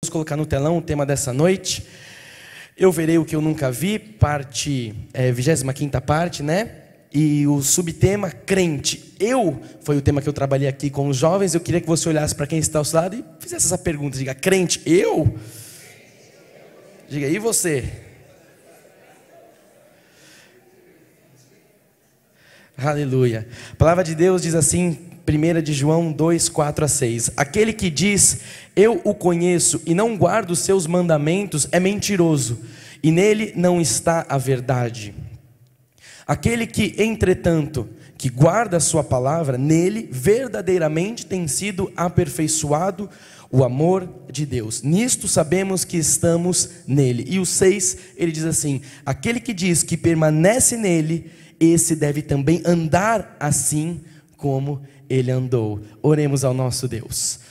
Vamos colocar no telão o tema dessa noite. Eu verei o que eu nunca vi, parte 25ª parte, né? E o subtema, crente. Foi o tema que eu trabalhei aqui com os jovens. Eu queria que você olhasse para quem está ao seu lado e fizesse essa pergunta. Diga, crente, eu? Diga, e você? Aleluia. A palavra de Deus diz assim, 1 de João 2, 4 a 6. Aquele que diz, eu o conheço e não guardo os seus mandamentos, é mentiroso, e nele não está a verdade. Aquele que, entretanto, que guarda a sua palavra, nele verdadeiramente tem sido aperfeiçoado o amor de Deus. Nisto sabemos que estamos nele. E o 6, ele diz assim, aquele que diz que permanece nele, esse deve também andar assim como ele andou. Oremos ao nosso Deus.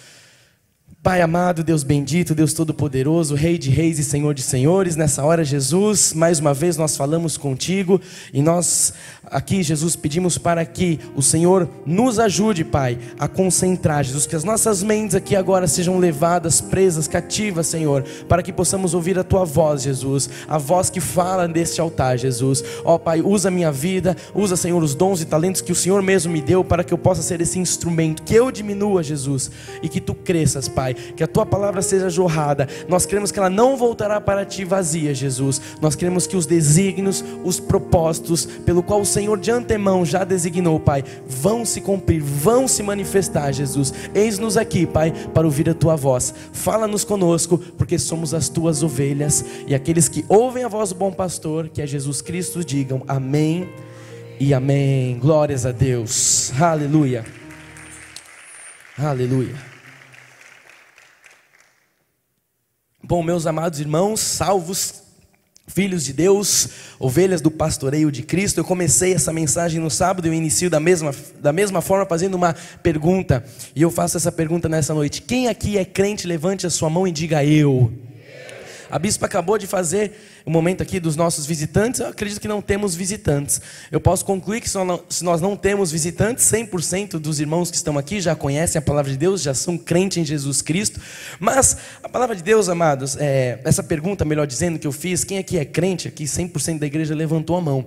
Pai amado, Deus bendito, Deus todo-poderoso, Rei de reis e Senhor de senhores, nessa hora, Jesus, mais uma vez nós falamos contigo, e nós aqui, Jesus, pedimos para que o Senhor nos ajude, Pai, a concentrar, Jesus, que as nossas mentes aqui agora sejam levadas, presas, cativas, Senhor, para que possamos ouvir a Tua voz, Jesus, a voz que fala deste altar, Jesus. Ó Pai, usa a minha vida, usa, Senhor, os dons e talentos que o Senhor mesmo me deu, para que eu possa ser esse instrumento, que eu diminua, Jesus, e que Tu cresças, Pai, que a Tua palavra seja jorrada. Nós queremos que ela não voltará para Ti vazia, Jesus. Nós queremos que os desígnios, os propósitos, pelo qual o Senhor de antemão já designou, Pai, vão se cumprir, vão se manifestar, Jesus. Eis-nos aqui, Pai, para ouvir a Tua voz. Fala-nos conosco, porque somos as Tuas ovelhas, e aqueles que ouvem a voz do bom pastor, que é Jesus Cristo, digam amém e amém. Glórias a Deus. Aleluia. Aleluia. Bom, meus amados irmãos, salvos, filhos de Deus, ovelhas do pastoreio de Cristo, eu comecei essa mensagem no sábado, eu inicio da mesma forma fazendo uma pergunta, e eu faço essa pergunta nessa noite. Quem aqui é crente, levante a sua mão e diga eu. A bispa acabou de fazer o momento aqui dos nossos visitantes. Eu acredito que não temos visitantes. Eu posso concluir que se nós não temos visitantes, 100% dos irmãos que estão aqui já conhecem a palavra de Deus, já são crentes em Jesus Cristo. Mas a palavra de Deus, amados, essa pergunta, melhor dizendo, que eu fiz, quem aqui é crente? Aqui 100% da igreja levantou a mão.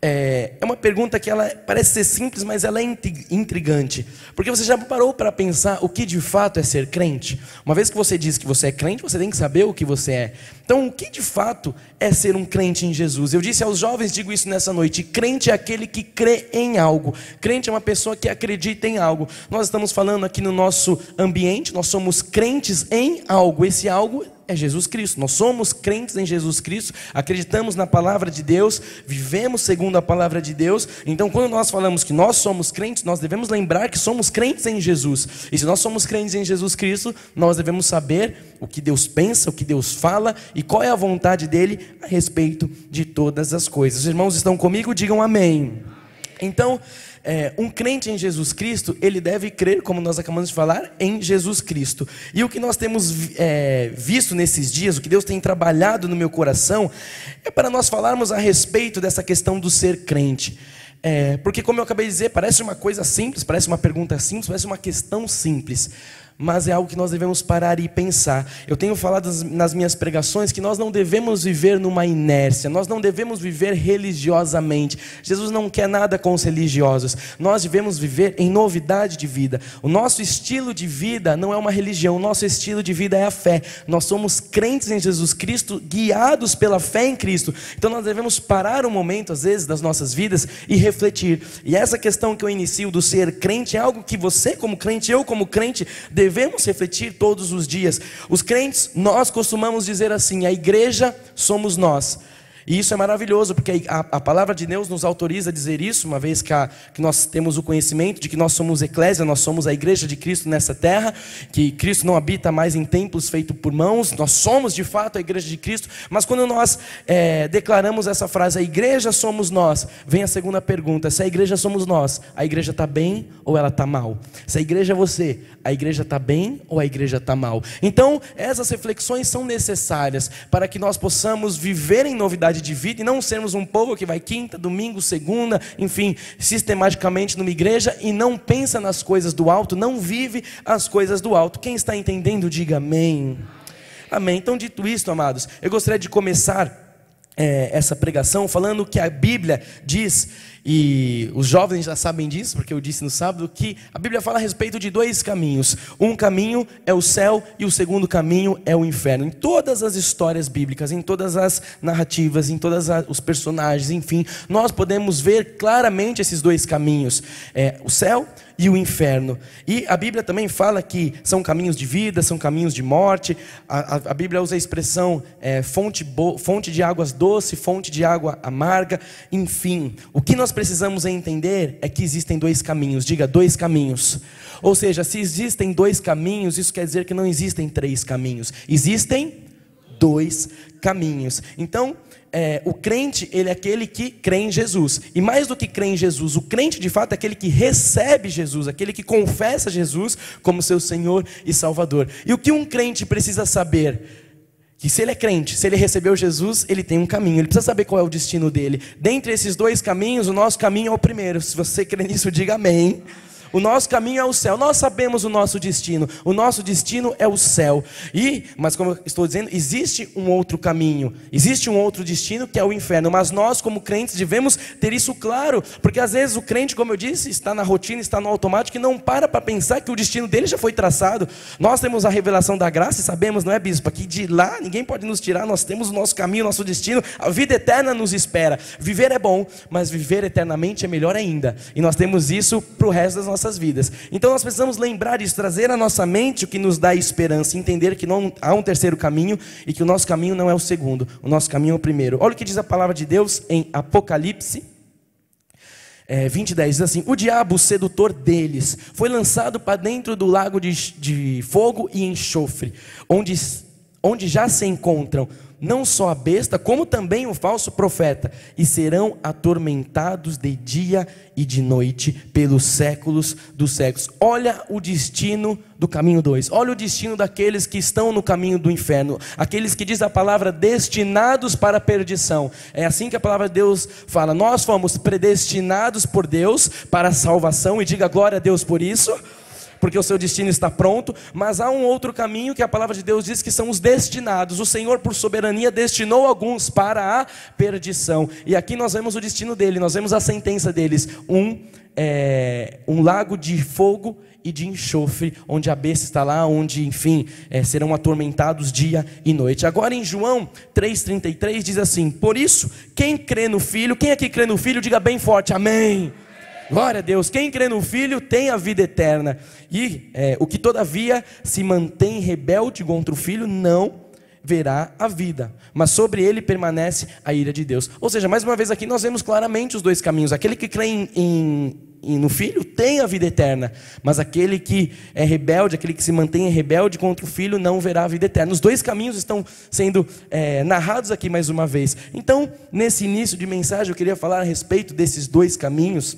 É uma pergunta que ela parece ser simples, mas ela é intrigante. Porque você já parou para pensar o que de fato é ser crente? Uma vez que você diz que você é crente, você tem que saber o que você é. Então, o que de fato é ser um crente em Jesus? Eu disse aos jovens, digo isso nessa noite, crente é aquele que crê em algo. Crente é uma pessoa que acredita em algo. Nós estamos falando aqui no nosso ambiente, nós somos crentes em algo. Esse algo é Jesus Cristo. Nós somos crentes em Jesus Cristo, acreditamos na palavra de Deus, vivemos segundo a palavra de Deus. Então, quando nós falamos que nós somos crentes, nós devemos lembrar que somos crentes em Jesus. E se nós somos crentes em Jesus Cristo, nós devemos saber o que Deus pensa, o que Deus fala e qual é a vontade dele a respeito de todas as coisas. Os irmãos estão comigo? Digam amém. Então, um crente em Jesus Cristo, ele deve crer, como nós acabamos de falar, em Jesus Cristo. E o que nós temos visto nesses dias, o que Deus tem trabalhado no meu coração, é para nós falarmos a respeito dessa questão do ser crente. Porque, como eu acabei de dizer, parece uma coisa simples, parece uma pergunta simples, parece uma questão simples, mas é algo que nós devemos parar e pensar. Eu tenho falado nas minhas pregações que nós não devemos viver numa inércia, nós não devemos viver religiosamente. Jesus não quer nada com os religiosos. Nós devemos viver em novidade de vida. O nosso estilo de vida não é uma religião, o nosso estilo de vida é a fé. Nós somos crentes em Jesus Cristo, guiados pela fé em Cristo. Então nós devemos parar um momento, às vezes, das nossas vidas e refletir. E essa questão que eu inicio do ser crente é algo que você como crente, eu como crente, devemos refletir todos os dias. Os crentes, nós costumamos dizer assim, a igreja somos nós. E isso é maravilhoso, porque a palavra de Deus nos autoriza a dizer isso, uma vez que nós temos o conhecimento de que nós somos eclésia, nós somos a igreja de Cristo nessa terra, que Cristo não habita mais em templos feitos por mãos, nós somos de fato a igreja de Cristo. Mas quando nós declaramos essa frase, a igreja somos nós, vem a segunda pergunta, se a igreja somos nós, a igreja está bem ou ela está mal? Se a igreja é você, a igreja está bem ou a igreja está mal? Então, essas reflexões são necessárias para que nós possamos viver em novidade de vida e não sermos um povo que vai quinta, domingo, segunda, enfim, sistematicamente numa igreja e não pensa nas coisas do alto, não vive as coisas do alto. Quem está entendendo, diga amém. Amém. Então, dito isto, amados, eu gostaria de começar essa pregação falando que a Bíblia diz, e os jovens já sabem disso, porque eu disse no sábado, que a Bíblia fala a respeito de dois caminhos. Um caminho é o céu e o segundo caminho é o inferno. Em todas as histórias bíblicas, em todas as narrativas, em todos os personagens, enfim, nós podemos ver claramente esses dois caminhos, o céu e o inferno. E a Bíblia também fala que são caminhos de vida, são caminhos de morte. A Bíblia usa a expressão fonte de águas doce, fonte de água amarga, enfim. O que nós precisamos entender é que existem dois caminhos. Diga, dois caminhos. Ou seja, se existem dois caminhos, isso quer dizer que não existem três caminhos. Existem dois caminhos. Então, o crente, ele é aquele que crê em Jesus. E mais do que crê em Jesus, o crente de fato é aquele que recebe Jesus, aquele que confessa Jesus como seu Senhor e Salvador. E o que um crente precisa saber? Que se ele é crente, se ele recebeu Jesus, ele tem um caminho, ele precisa saber qual é o destino dele. Dentre esses dois caminhos, o nosso caminho é o primeiro. Se você crê nisso, diga amém. O nosso caminho é o céu. Nós sabemos o nosso destino. O nosso destino é o céu. Mas como eu estou dizendo, existe um outro caminho. Existe um outro destino que é o inferno. Mas nós, como crentes, devemos ter isso claro. Porque às vezes o crente, como eu disse, está na rotina, está no automático e não para pensar que o destino dele já foi traçado. Nós temos a revelação da graça e sabemos, não é, bispo? Que de lá ninguém pode nos tirar. Nós temos o nosso caminho, o nosso destino. A vida eterna nos espera. Viver é bom, mas viver eternamente é melhor ainda. E nós temos isso para o resto das nossas vidas. Então nós precisamos lembrar disso, trazer à nossa mente o que nos dá esperança, entender que não há um terceiro caminho e que o nosso caminho não é o segundo, o nosso caminho é o primeiro. Olha o que diz a palavra de Deus em Apocalipse 20:10, diz assim: o diabo, o sedutor deles, foi lançado para dentro do lago de fogo e enxofre, onde já se encontram não só a besta, como também o falso profeta, e serão atormentados de dia e de noite pelos séculos dos séculos. Olha o destino do caminho 2, olha o destino daqueles que estão no caminho do inferno, aqueles que diz a palavra destinados para a perdição. É assim que a palavra de Deus fala, nós fomos predestinados por Deus para a salvação, e diga glória a Deus por isso, porque o seu destino está pronto. Mas há um outro caminho que a palavra de Deus diz que são os destinados. O Senhor, por soberania, destinou alguns para a perdição. E aqui nós vemos o destino dele, nós vemos a sentença deles: um lago de fogo e de enxofre, onde a besta está lá, onde, enfim, serão atormentados dia e noite. Agora em João 3,33 diz assim: por isso, quem crê no Filho, quem aqui crê no Filho, diga bem forte, amém. Glória a Deus, quem crê no Filho tem a vida eterna. E o que todavia se mantém rebelde contra o Filho não verá a vida, mas sobre ele permanece a ira de Deus. Ou seja, mais uma vez aqui nós vemos claramente os dois caminhos. Aquele que crê no Filho tem a vida eterna, mas aquele que é rebelde, aquele que se mantém rebelde contra o Filho não verá a vida eterna. Os dois caminhos estão sendo narrados aqui mais uma vez. Então, nesse início de mensagem eu queria falar a respeito desses dois caminhos.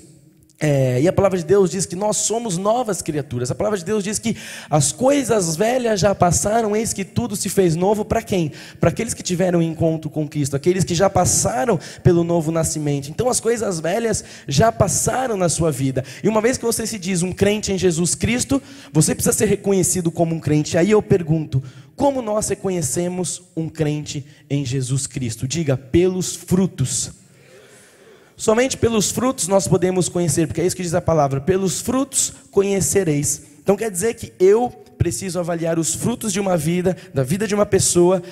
E a palavra de Deus diz que nós somos novas criaturas. A palavra de Deus diz que as coisas velhas já passaram, eis que tudo se fez novo. Para quem? Para aqueles que tiveram encontro com Cristo, aqueles que já passaram pelo novo nascimento. Então as coisas velhas já passaram na sua vida. E uma vez que você se diz um crente em Jesus Cristo, você precisa ser reconhecido como um crente. Aí eu pergunto, como nós reconhecemos um crente em Jesus Cristo? Diga, pelos frutos. Somente pelos frutos nós podemos conhecer, porque é isso que diz a palavra: pelos frutos conhecereis. Então quer dizer que eu preciso avaliar os frutos de uma vida, da vida de uma pessoa,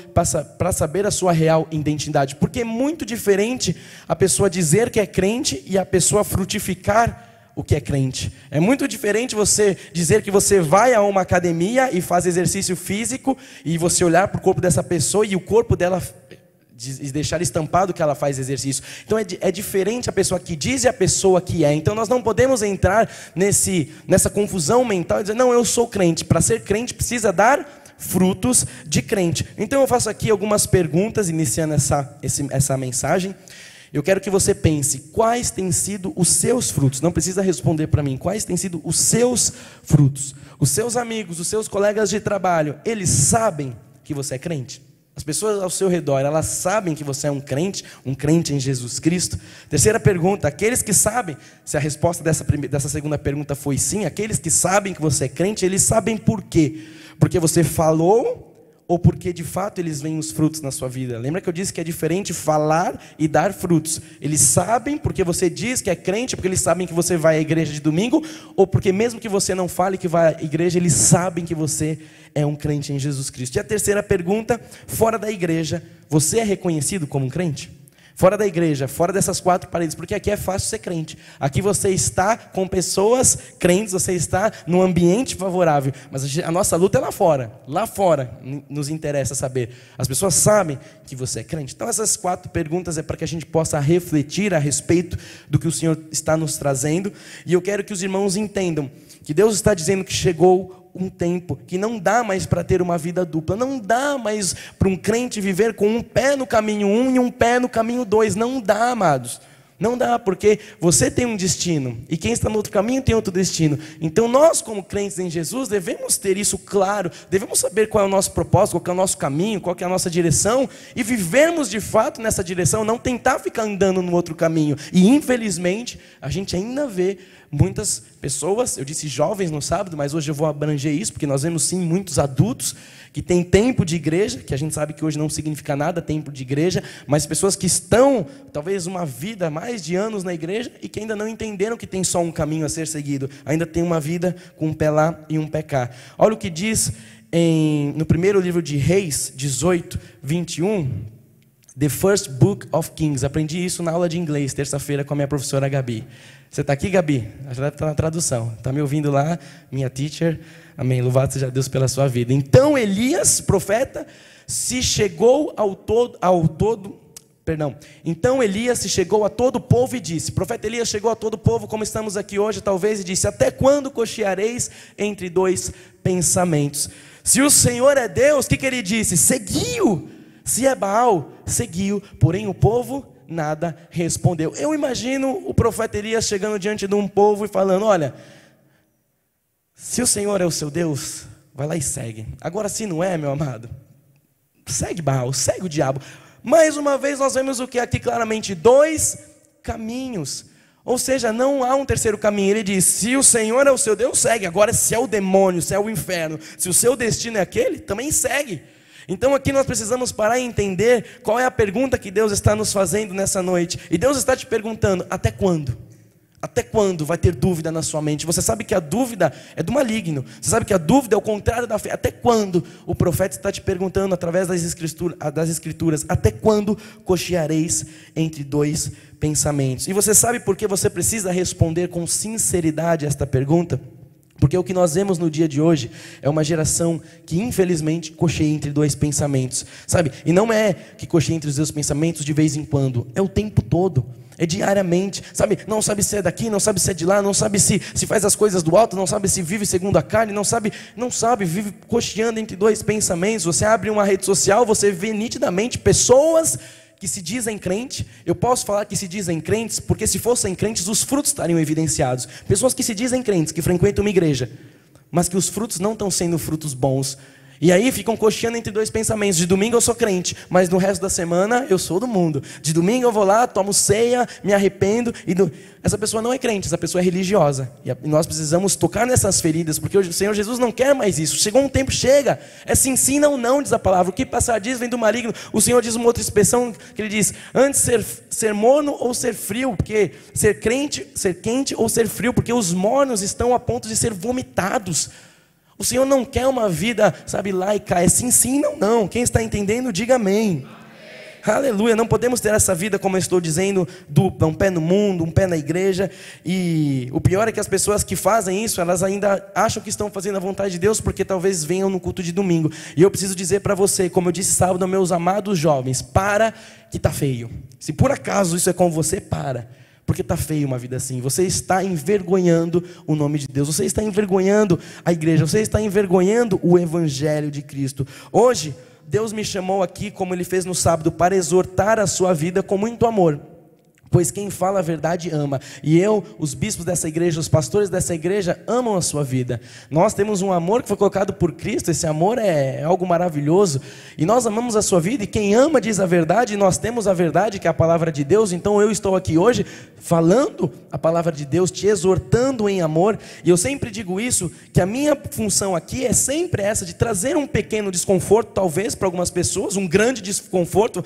para saber a sua real identidade. Porque é muito diferente a pessoa dizer que é crente e a pessoa frutificar o que é crente. É muito diferente você dizer que você vai a uma academia e faz exercício físico, e você olhar para o corpo dessa pessoa e o corpo dela deixar estampado que ela faz exercício. Então é diferente a pessoa que diz e a pessoa que é. Então nós não podemos entrar nessa confusão mental e dizer, não, eu sou crente. Para ser crente precisa dar frutos de crente. Então eu faço aqui algumas perguntas, iniciando essa mensagem. Eu quero que você pense, quais têm sido os seus frutos? Não precisa responder para mim. Quais têm sido os seus frutos? Os seus amigos, os seus colegas de trabalho, eles sabem que você é crente? As pessoas ao seu redor, elas sabem que você é um crente em Jesus Cristo? Terceira pergunta, aqueles que sabem, se a resposta dessa segunda pergunta foi sim, aqueles que sabem que você é crente, eles sabem por quê? Porque você falou ou porque de fato eles veem os frutos na sua vida? Lembra que eu disse que é diferente falar e dar frutos? Eles sabem porque você diz que é crente, porque eles sabem que você vai à igreja de domingo, ou porque mesmo que você não fale que vai à igreja, eles sabem que você é um crente em Jesus Cristo? E a terceira pergunta: fora da igreja, você é reconhecido como um crente? Fora da igreja, fora dessas quatro paredes, porque aqui é fácil ser crente. Aqui você está com pessoas crentes, você está num ambiente favorável. Mas a nossa luta é lá fora. Lá fora nos interessa saber. As pessoas sabem que você é crente. Então essas quatro perguntas é para que a gente possa refletir a respeito do que o Senhor está nos trazendo. E eu quero que os irmãos entendam que Deus está dizendo que chegou um tempo que não dá mais para ter uma vida dupla, não dá mais para um crente viver com um pé no caminho 1 e um pé no caminho 2, não dá, amados, não dá, porque você tem um destino, e quem está no outro caminho tem outro destino. Então nós, como crentes em Jesus, devemos ter isso claro, devemos saber qual é o nosso propósito, qual é o nosso caminho, qual é a nossa direção, e vivermos de fato nessa direção, não tentar ficar andando no outro caminho. E infelizmente, a gente ainda vê muitas pessoas, eu disse jovens no sábado, mas hoje eu vou abranger isso, porque nós vemos sim muitos adultos que têm tempo de igreja, que a gente sabe que hoje não significa nada tempo de igreja, mas pessoas que estão talvez uma vida, mais de anos na igreja, e que ainda não entenderam que tem só um caminho a ser seguido, ainda tem uma vida com um pé lá e um pé cá. Olha o que diz no primeiro livro de Reis 18, 21, The First Book of Kings. Aprendi isso na aula de inglês, terça-feira, com a minha professora Gabi. Você está aqui, Gabi? Já deve estar na tradução. Está me ouvindo lá, minha teacher? Amém. Louvado seja Deus pela sua vida. Então Elias, profeta, se chegou Então Elias se chegou a todo o povo e disse, profeta Elias chegou a todo o povo, como estamos aqui hoje talvez, e disse, até quando cocheareis entre dois pensamentos? Se o Senhor é Deus, o que ele disse? Seguiu. Se é Baal, seguiu. Porém o povo nada respondeu. Eu imagino o profeta Elias chegando diante de um povo e falando, olha, se o Senhor é o seu Deus, vai lá e segue. Agora se não é, meu amado, segue Baal, segue o diabo. Mais uma vez nós vemos o que aqui claramente, dois caminhos. Ou seja, não há um terceiro caminho. Ele diz, se o Senhor é o seu Deus, segue. Agora se é o demônio, se é o inferno, se o seu destino é aquele, também segue. Então aqui nós precisamos parar e entender qual é a pergunta que Deus está nos fazendo nessa noite. E Deus está te perguntando, até quando? Até quando vai ter dúvida na sua mente? Você sabe que a dúvida é do maligno. Você sabe que a dúvida é o contrário da fé. Até quando? O profeta está te perguntando através das escrituras, até quando cocheareis entre dois pensamentos? E você sabe por que você precisa responder com sinceridade esta pergunta? Porque o que nós vemos no dia de hoje é uma geração que infelizmente cocheia entre dois pensamentos, sabe? E não é que cocheia entre os dois pensamentos de vez em quando, é o tempo todo, é diariamente, sabe? Não sabe se é daqui, não sabe se é de lá, não sabe se faz as coisas do alto, não sabe se vive segundo a carne, não sabe, vive cocheando entre dois pensamentos. Você abre uma rede social, você vê nitidamente pessoas que se dizem crentes. Eu posso falar que se dizem crentes, porque se fossem crentes, os frutos estariam evidenciados. Pessoas que se dizem crentes, que frequentam uma igreja, mas que os frutos não estão sendo frutos bons. E aí ficam cocheando entre dois pensamentos. De domingo eu sou crente, mas no resto da semana eu sou do mundo. De domingo eu vou lá, tomo ceia, me arrependo. Essa pessoa não é crente, essa pessoa é religiosa. E nós precisamos tocar nessas feridas, porque o Senhor Jesus não quer mais isso. Chegou um tempo, chega. É sim, sim, não, não, diz a palavra. O que passar diz vem do maligno. O Senhor diz uma outra expressão, que ele diz, antes ser morno ou ser frio, porque ser crente, ser quente ou ser frio, porque os mornos estão a ponto de ser vomitados. O Senhor não quer uma vida, sabe, laica, é sim, sim, não, não. Quem está entendendo, diga amém. Aleluia, não podemos ter essa vida, como eu estou dizendo, dupla, um pé no mundo, um pé na igreja. E o pior é que as pessoas que fazem isso, elas ainda acham que estão fazendo a vontade de Deus, porque talvez venham no culto de domingo. E eu preciso dizer para você, como eu disse sábado, meus amados jovens, para que está feio. Se por acaso isso é com você, para. Porque está feio uma vida assim. Você está envergonhando o nome de Deus. Você está envergonhando a igreja. Você está envergonhando o evangelho de Cristo. Hoje, Deus me chamou aqui, como Ele fez no sábado, para exortar a sua vida com muito amor. Pois quem fala a verdade ama. E os bispos dessa igreja, os pastores dessa igreja amam a sua vida. Nós temos um amor que foi colocado por Cristo. Esse amor é algo maravilhoso. E nós amamos a sua vida. E quem ama diz a verdade. E nós temos a verdade, que é a palavra de Deus. Então eu estou aqui hoje falando a palavra de Deus, te exortando em amor. E eu sempre digo isso, que a minha função aqui é sempre essa, de trazer um pequeno desconforto, talvez para algumas pessoas, um grande desconforto,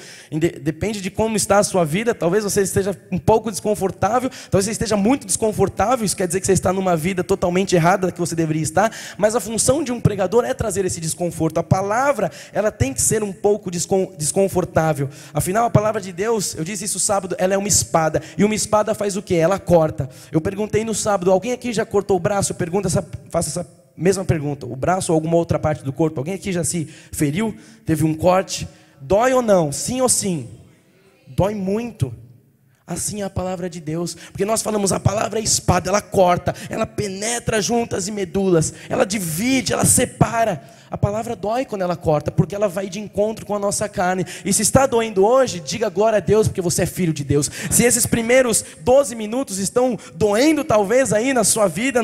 depende de como está a sua vida. Talvez você esteja um pouco desconfortável, talvez você esteja muito desconfortável. Isso quer dizer que você está numa vida totalmente errada da que você deveria estar. Mas a função de um pregador é trazer esse desconforto. A palavra, ela tem que ser um pouco desconfortável. Afinal, a palavra de Deus, eu disse isso sábado, ela é uma espada. E uma espada faz o quê? Ela corta. Eu perguntei no sábado, alguém aqui já cortou o braço? Eu pergunto faço essa mesma pergunta. O braço ou alguma outra parte do corpo? Alguém aqui já se feriu? Teve um corte? Dói ou não? Sim ou sim? Dói muito. Assim é a palavra de Deus, porque nós falamos, a palavra é espada, ela corta, ela penetra juntas e medulas, ela divide, ela separa. A palavra dói quando ela corta, porque ela vai de encontro com a nossa carne. E se está doendo hoje, diga glória a Deus, porque você é filho de Deus. Se esses primeiros 12 minutos estão doendo talvez aí na sua vida,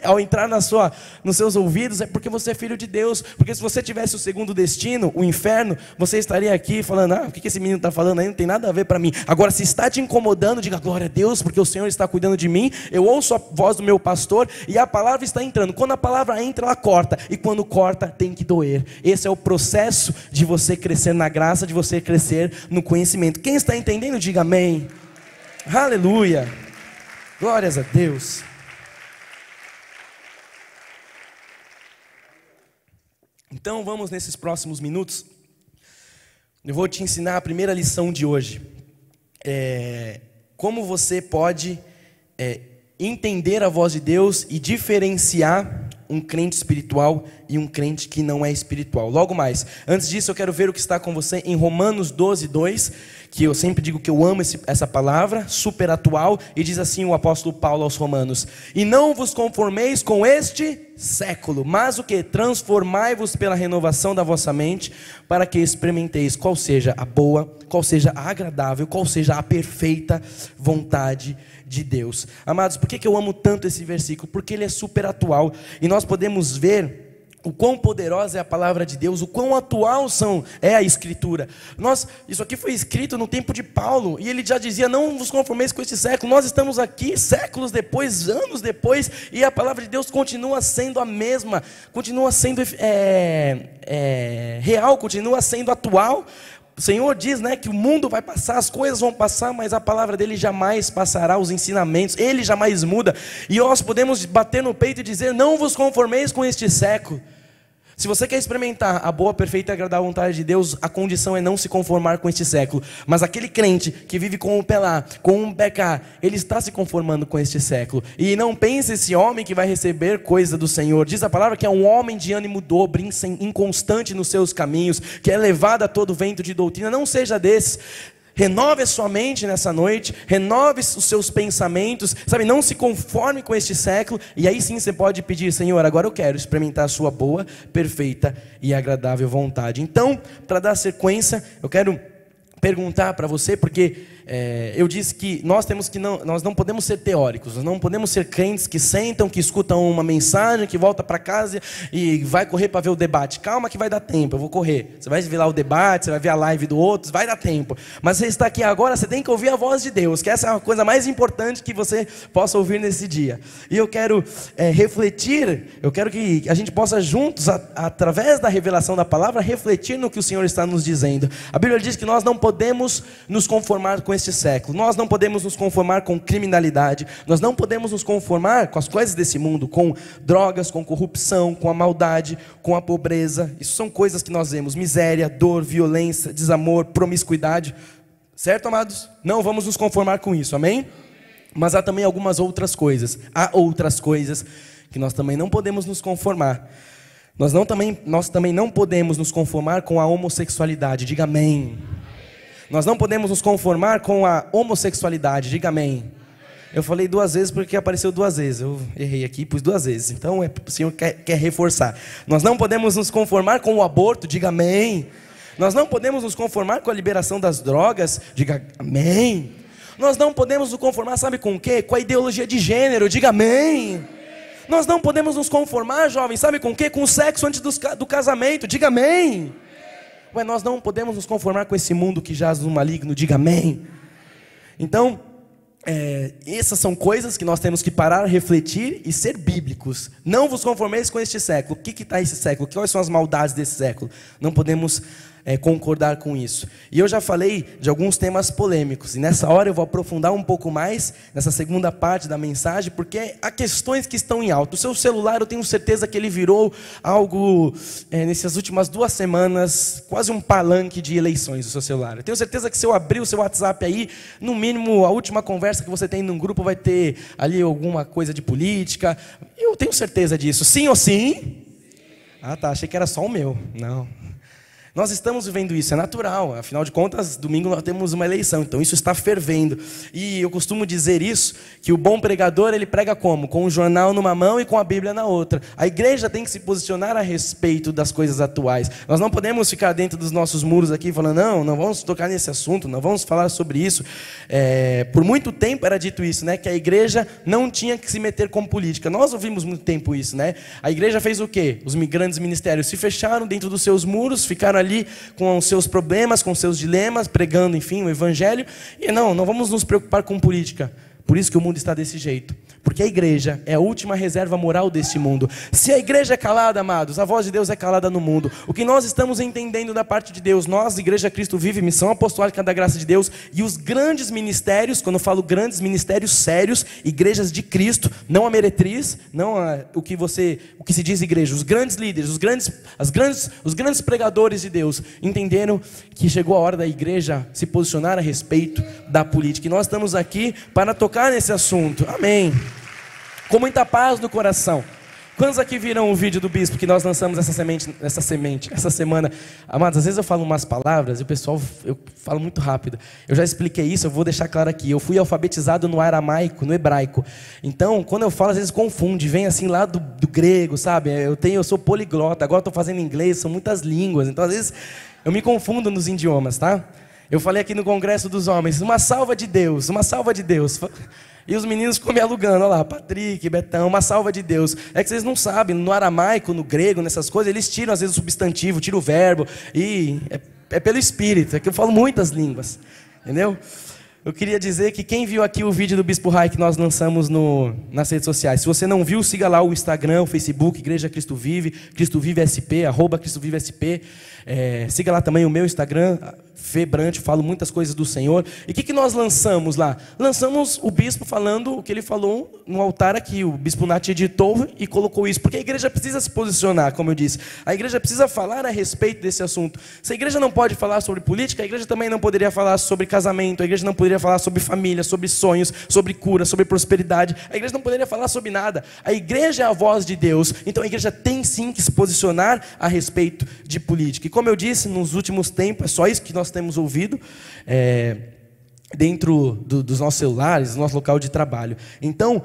ao entrar nos seus ouvidos, é porque você é filho de Deus. Porque se você tivesse o segundo destino, o inferno, você estaria aqui falando, o que esse menino está falando aí, não tem nada a ver para mim. Agora, se está te incomodando, diga glória a Deus, porque o Senhor está cuidando de mim. Eu ouço a voz do meu pastor e a palavra está entrando. Quando a palavra entra, ela corta, e quando corta, tem que doer. Esse é o processo de você crescer na graça, de você crescer no conhecimento. Quem está entendendo, diga amém. Aleluia. Glórias a Deus. Então vamos nesses próximos minutos. Eu vou te ensinar a primeira lição de hoje. Como você pode entender a voz de Deus e diferenciar um crente espiritual e um crente que não é espiritual. Logo mais, antes disso eu quero ver o que está com você em Romanos 12:2, que eu sempre digo que eu amo essa palavra, super atual, e diz assim o apóstolo Paulo aos Romanos: e não vos conformeis com este século, mas o que? Transformai-vos pela renovação da vossa mente, para que experimenteis qual seja a boa, qual seja a agradável, qual seja a perfeita vontade de Deus. Amados, por que eu amo tanto esse versículo? Porque ele é super atual, e nós podemos ver o quão poderosa é a palavra de Deus, o quão atual é a Escritura. Isso aqui foi escrito no tempo de Paulo, e ele já dizia, não vos conformeis com este século. Nós estamos aqui séculos depois, anos depois, e a palavra de Deus continua sendo a mesma, continua sendo real, continua sendo atual. O Senhor diz, que o mundo vai passar, as coisas vão passar, mas a palavra dele jamais passará, os ensinamentos, ele jamais muda. E nós podemos bater no peito e dizer, não vos conformeis com este século. Se você quer experimentar a boa, perfeita e agradável vontade de Deus, a condição é não se conformar com este século. Mas aquele crente que vive com um pé lá, com um pé cá, ele está se conformando com este século. E não pense esse homem que vai receber coisa do Senhor. Diz a palavra que é um homem de ânimo dobre, inconstante nos seus caminhos, que é levado a todo vento de doutrina. Não seja desses. Renove a sua mente nessa noite, renove os seus pensamentos, não se conforme com este século, e aí sim você pode pedir, Senhor, agora eu quero experimentar a sua boa, perfeita e agradável vontade. Então, para dar sequência, eu quero perguntar para você, porque eu disse que nós não podemos ser teóricos, nós não podemos ser crentes que sentam, que escutam uma mensagem, que volta para casa e vai correr para ver o debate. Calma que vai dar tempo, eu vou correr. Você vai ver lá o debate, você vai ver a live do outro, vai dar tempo. Mas você está aqui agora, você tem que ouvir a voz de Deus, que essa é a coisa mais importante que você possa ouvir nesse dia. E eu quero refletir, eu quero que a gente possa juntos, através da revelação da palavra, refletir no que o Senhor está nos dizendo. A Bíblia diz que nós não podemos nos conformar com este século, nós não podemos nos conformar com criminalidade, nós não podemos nos conformar com as coisas desse mundo, com drogas, com corrupção, com a maldade, com a pobreza. Isso são coisas que nós vemos: miséria, dor, violência, desamor, promiscuidade. Certo, amados? Não vamos nos conformar com isso, amém? Mas há também algumas outras coisas, que nós também não podemos nos conformar. Nós também não podemos nos conformar com a homossexualidade, diga amém. Nós não podemos nos conformar com a homossexualidade, diga amém. Eu falei 2 vezes porque apareceu 2 vezes, eu errei aqui, pus 2 vezes, então o Senhor quer reforçar. Nós não podemos nos conformar com o aborto, diga amém. Nós não podemos nos conformar com a liberação das drogas, diga amém. Nós não podemos nos conformar, sabe com o quê? Com a ideologia de gênero, diga amém. Nós não podemos nos conformar, jovens, sabe com o quê? Com o sexo antes do casamento, diga amém. Ué, nós não podemos nos conformar com esse mundo que jaz no maligno, diga amém. Então, essas são coisas que nós temos que parar, refletir e ser bíblicos. Não vos conformeis com este século. O que está esse século? Quais são as maldades desse século? Não podemos concordar com isso. E eu já falei de alguns temas polêmicos, e nessa hora eu vou aprofundar um pouco mais nessa segunda parte da mensagem, porque há questões que estão em alta. O seu celular, eu tenho certeza que ele virou algo, nessas últimas 2 semanas, quase um palanque de eleições, o seu celular. Eu tenho certeza que se eu abrir o seu WhatsApp aí, no mínimo a última conversa que você tem num grupo vai ter ali alguma coisa de política. Eu tenho certeza disso. Sim ou sim? Ah tá, achei que era só o meu. Não. Nós estamos vivendo isso, é natural, afinal de contas, domingo nós temos uma eleição, então isso está fervendo. E eu costumo dizer isso, que o bom pregador, ele prega como? Com o jornal numa mão e com a Bíblia na outra. A igreja tem que se posicionar a respeito das coisas atuais. Nós não podemos ficar dentro dos nossos muros aqui falando, não vamos tocar nesse assunto, não vamos falar sobre isso. Por muito tempo era dito isso, né? Que a igreja não tinha que se meter com política. Nós ouvimos muito tempo isso, né? A igreja fez o quê? Os grandes ministérios se fecharam dentro dos seus muros, ficaram ali com os seus problemas, com os seus dilemas, pregando, enfim, o evangelho. E não vamos nos preocupar com política. Por isso que o mundo está desse jeito. Porque a igreja é a última reserva moral deste mundo. Se a igreja é calada, amados, a voz de Deus é calada no mundo. O que nós estamos entendendo da parte de Deus, nós, Igreja Cristo Vive, Missão Apostólica da Graça de Deus, e os grandes ministérios, quando eu falo grandes ministérios sérios, igrejas de Cristo, não a meretriz, não o que se diz igreja, os grandes líderes, os grandes pregadores de Deus, entenderam que chegou a hora da igreja se posicionar a respeito da política. E nós estamos aqui para tocar nesse assunto. Amém. Com muita paz no coração. Quantos aqui viram o vídeo do bispo que nós lançamos essa semana? Amados, às vezes eu falo umas palavras e o pessoal, eu falo muito rápido. Eu já expliquei isso, eu vou deixar claro aqui. Eu fui alfabetizado no aramaico, no hebraico. Então, quando eu falo, às vezes confunde, vem assim lá do grego, sabe? Eu sou poliglota, agora estou fazendo inglês, são muitas línguas. Então, às vezes, eu me confundo nos idiomas, tá? Eu falei aqui no Congresso dos Homens, uma salva de Deus, uma salva de Deus. E os meninos ficam me alugando, olha lá, Patrick, Betão, uma salva de Deus. É que vocês não sabem, no aramaico, no grego, nessas coisas, eles tiram às vezes o substantivo, tiram o verbo, e é pelo Espírito, é que eu falo muitas línguas, entendeu? Eu queria dizer que quem viu aqui o vídeo do Bispo Rai que nós lançamos nas redes sociais, se você não viu, siga lá o Instagram, o Facebook, Igreja Cristo Vive SP, @CristoViveSP. Siga lá também o meu Instagram, Febrante, falo muitas coisas do Senhor. E o que nós lançamos lá? Lançamos o bispo falando o que ele falou no altar aqui. O bispo Nath editou e colocou isso, porque a igreja precisa se posicionar, como eu disse. A igreja precisa falar a respeito desse assunto. Se a igreja não pode falar sobre política, a igreja também não poderia falar sobre casamento, a igreja não poderia falar sobre família, sobre sonhos, sobre cura, sobre prosperidade. A igreja não poderia falar sobre nada. A igreja é a voz de Deus, então a igreja tem sim que se posicionar a respeito de política. E como eu disse, nos últimos tempos, é só isso que nós temos ouvido dentro dos nossos celulares, do nosso local de trabalho. Então,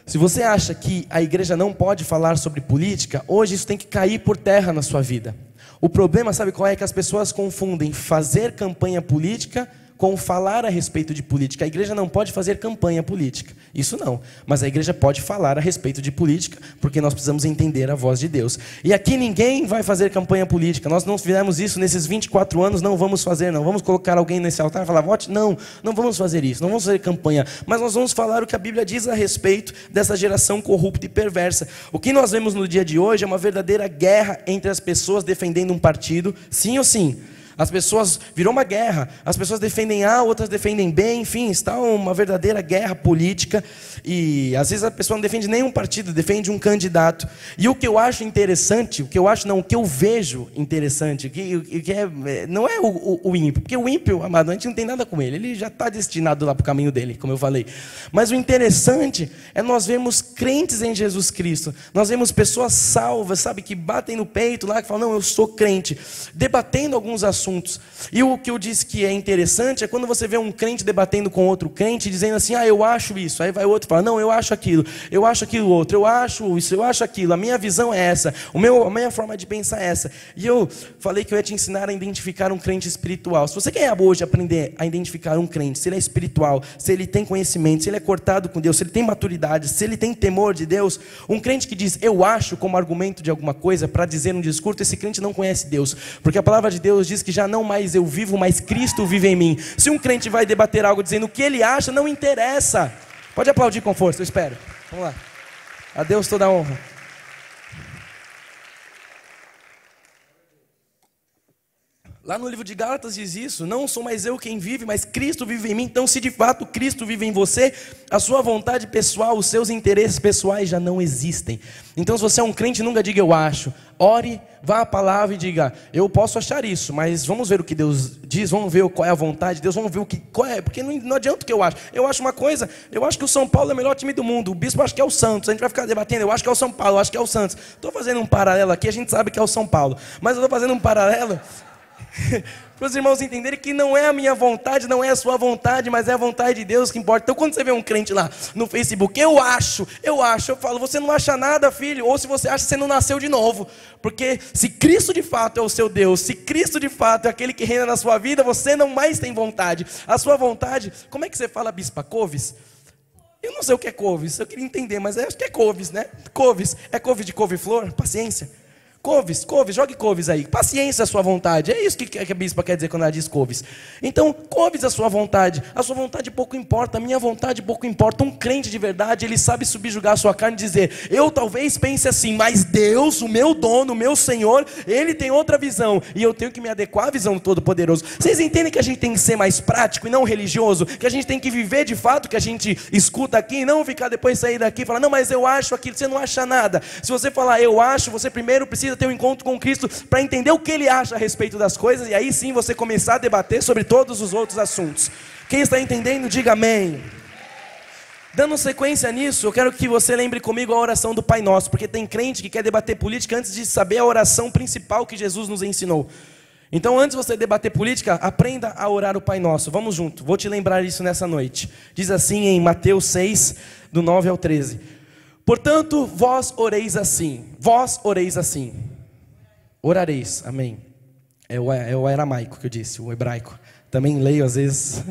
se você acha que a igreja não pode falar sobre política, hoje isso tem que cair por terra na sua vida. O problema, sabe qual é? Que as pessoas confundem fazer campanha política com falar a respeito de política. A igreja não pode fazer campanha política, isso não. Mas a igreja pode falar a respeito de política, porque nós precisamos entender a voz de Deus. E aqui ninguém vai fazer campanha política. Nós não fizemos isso nesses 24 anos, não vamos fazer, não. Vamos colocar alguém nesse altar e falar, vote? Não vamos fazer isso, não vamos fazer campanha. Mas nós vamos falar o que a Bíblia diz a respeito dessa geração corrupta e perversa. O que nós vemos no dia de hoje é uma verdadeira guerra entre as pessoas defendendo um partido, sim ou sim. As pessoas, virou uma guerra, as pessoas defendem A, outras defendem B, enfim, está uma verdadeira guerra política, e às vezes a pessoa não defende nenhum partido, defende um candidato. E o que eu acho interessante, o que eu vejo interessante, não é o ímpio, porque o ímpio, amado, a gente não tem nada com ele já está destinado lá para o caminho dele, como eu falei. Mas o interessante é nós vemos crentes em Jesus Cristo, nós vemos pessoas salvas, sabe, que batem no peito lá, que falam, não, eu sou crente, debatendo alguns assuntos, assuntos. E o que eu disse que é interessante é quando você vê um crente debatendo com outro crente, dizendo assim, eu acho isso. Aí vai o outro e fala, não, eu acho aquilo outro, eu acho isso, eu acho aquilo, a minha visão é essa, a minha forma de pensar é essa. E eu falei que eu ia te ensinar a identificar um crente espiritual. Se você quer hoje aprender a identificar um crente, se ele é espiritual, se ele tem conhecimento, se ele é cortado com Deus, se ele tem maturidade, se ele tem temor de Deus, um crente que diz, eu acho, como argumento de alguma coisa, para dizer um discurso, esse crente não conhece Deus, porque a palavra de Deus diz que já não mais eu vivo, mas Cristo vive em mim. Se um crente vai debater algo dizendo o que ele acha, não interessa. Pode aplaudir com força, eu espero. Vamos lá. A Deus toda a honra. Lá no livro de Gálatas diz isso, não sou mais eu quem vive, mas Cristo vive em mim. Então, se de fato Cristo vive em você, a sua vontade pessoal, os seus interesses pessoais já não existem. Então, se você é um crente, nunca diga eu acho. Ore, vá à palavra e diga, eu posso achar isso, mas vamos ver o que Deus diz, vamos ver qual é a vontade de Deus, vamos ver qual é, porque não adianta o que eu acho. Eu acho uma coisa, eu acho que o São Paulo é o melhor time do mundo, o bispo acha que é o Santos, a gente vai ficar debatendo, eu acho que é o São Paulo, eu acho que é o Santos. Estou fazendo um paralelo aqui, a gente sabe que é o São Paulo, mas eu estou fazendo um paralelo para os irmãos entenderem que não é a minha vontade, não é a sua vontade, mas é a vontade de Deus que importa. Então quando você vê um crente lá no Facebook, eu falo, você não acha nada, filho, ou se você acha, você não nasceu de novo, porque se Cristo de fato é o seu Deus, se Cristo de fato é aquele que reina na sua vida, você não mais tem vontade. A sua vontade, como é que você fala, bispa? Couves? Eu não sei o que é couves, eu queria entender, mas acho que é couves, né? Couves, é couve de couve-flor? Paciência. Couves, jogue couves aí. Paciência, a sua vontade. É isso que a bispa quer dizer quando ela diz couves. Então, couves a sua vontade pouco importa, a minha vontade pouco importa. Um crente de verdade, ele sabe subjugar a sua carne e dizer, eu talvez pense assim, mas Deus, o meu dono, o meu Senhor, Ele tem outra visão, e eu tenho que me adequar à visão do Todo-Poderoso. Vocês entendem que a gente tem que ser mais prático e não religioso? Que a gente tem que viver de fato o que a gente escuta aqui, e não ficar depois sair daqui e falar, não, mas eu acho aquilo. Você não acha nada. Se você falar eu acho, você primeiro precisa ter um encontro com Cristo para entender o que Ele acha a respeito das coisas, e aí sim você começar a debater sobre todos os outros assuntos. Quem está entendendo, diga amém. Dando sequência nisso, eu quero que você lembre comigo a oração do Pai Nosso, porque tem crente que quer debater política antes de saber a oração principal que Jesus nos ensinou. Então, antes de você debater política, aprenda a orar o Pai Nosso. Vamos junto, vou te lembrar isso nessa noite. Diz assim em Mateus 6, do 9 ao 13. Portanto, vós oreis assim. Orareis, amém. É o aramaico que eu disse, o hebraico. Também leio às vezes.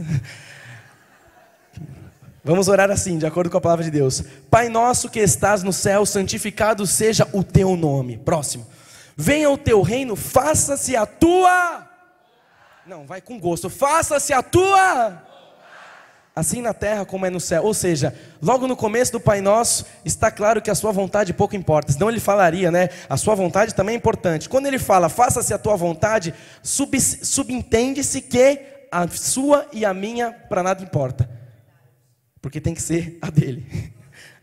Vamos orar assim, de acordo com a palavra de Deus. Pai nosso que estás no céu, santificado seja o teu nome. Próximo. Venha o teu reino, faça-se a tua... Não, vai com gosto. Faça-se a tua... Assim na terra como é no céu. Ou seja, logo no começo do Pai Nosso, está claro que a sua vontade pouco importa. Senão ele falaria, né? A sua vontade também é importante. Quando ele fala, faça-se a tua vontade, subentende-se que a sua e a minha para nada importa. Porque tem que ser a dele.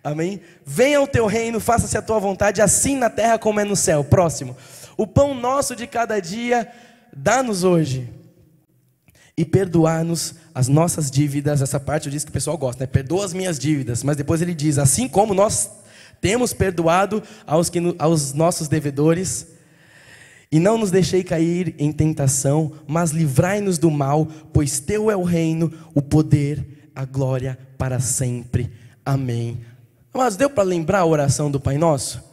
Amém? Venha o teu reino, faça-se a tua vontade, assim na terra como é no céu. Próximo. O pão nosso de cada dia, dá-nos hoje. E perdoar-nos as nossas dívidas. Essa parte eu disse que o pessoal gosta, né? Perdoa as minhas dívidas. Mas depois ele diz, assim como nós temos perdoado aos nossos devedores. E não nos deixei cair em tentação, mas livrai-nos do mal, pois teu é o reino, o poder, a glória para sempre. Amém. Mas deu para lembrar a oração do Pai Nosso?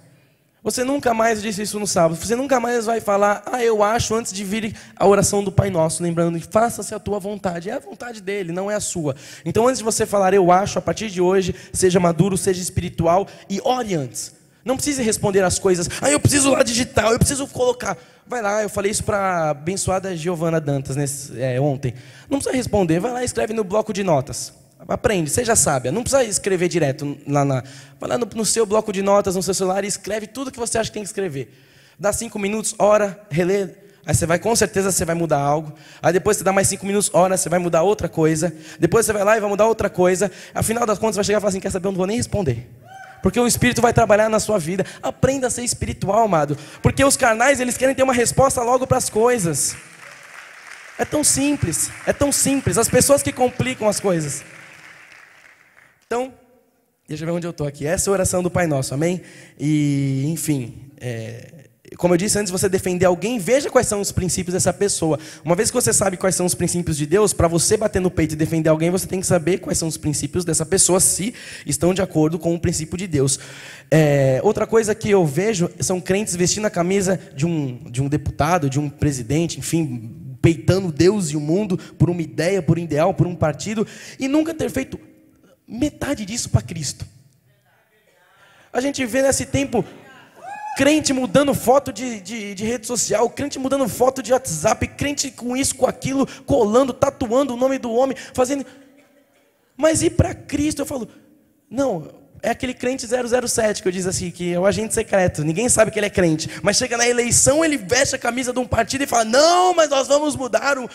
Você nunca mais, eu disse isso no sábado, você nunca mais vai falar, eu acho, antes de vir a oração do Pai Nosso, lembrando que faça-se a tua vontade, é a vontade dele, não é a sua. Então antes de você falar eu acho, a partir de hoje, seja maduro, seja espiritual e ore antes. Não precise responder as coisas, eu preciso lá digital, eu preciso colocar. Vai lá, eu falei isso para a abençoada Giovana Dantas ontem. Não precisa responder, vai lá e escreve no bloco de notas. Aprende, seja sábia, não precisa escrever direto vai lá no seu bloco de notas, no seu celular e escreve tudo que você acha que tem que escrever. Dá 5 minutos, ora, relê, aí você vai, com certeza você vai mudar algo. Aí depois você dá mais 5 minutos, ora, você vai mudar outra coisa. Depois você vai lá e vai mudar outra coisa. Afinal das contas, você vai chegar e falar assim, quer saber, eu não vou nem responder. Porque o Espírito vai trabalhar na sua vida. Aprenda a ser espiritual, amado. Porque os carnais, eles querem ter uma resposta logo para as coisas. É tão simples, as pessoas que complicam as coisas. Então, deixa eu ver onde eu estou aqui. Essa é a oração do Pai Nosso, amém? E, enfim, Como eu disse antes, você defender alguém, veja quais são os princípios dessa pessoa. Uma vez que você sabe quais são os princípios de Deus, para você bater no peito e defender alguém, você tem que saber quais são os princípios dessa pessoa, se estão de acordo com o princípio de Deus. Outra coisa que eu vejo são crentes vestindo a camisa de um deputado, de um presidente, enfim, peitando Deus e o mundo por uma ideia, por um ideal, por um partido, e nunca ter feito metade disso para Cristo. A gente vê nesse tempo crente mudando foto de rede social, crente mudando foto de WhatsApp, crente com isso, com aquilo, colando, tatuando o nome do homem, fazendo... Mas ir para Cristo, eu falo, não, é aquele crente 007 que eu diz assim, que é o agente secreto, ninguém sabe que ele é crente, mas chega na eleição, ele veste a camisa de um partido e fala, não, mas nós vamos mudar o...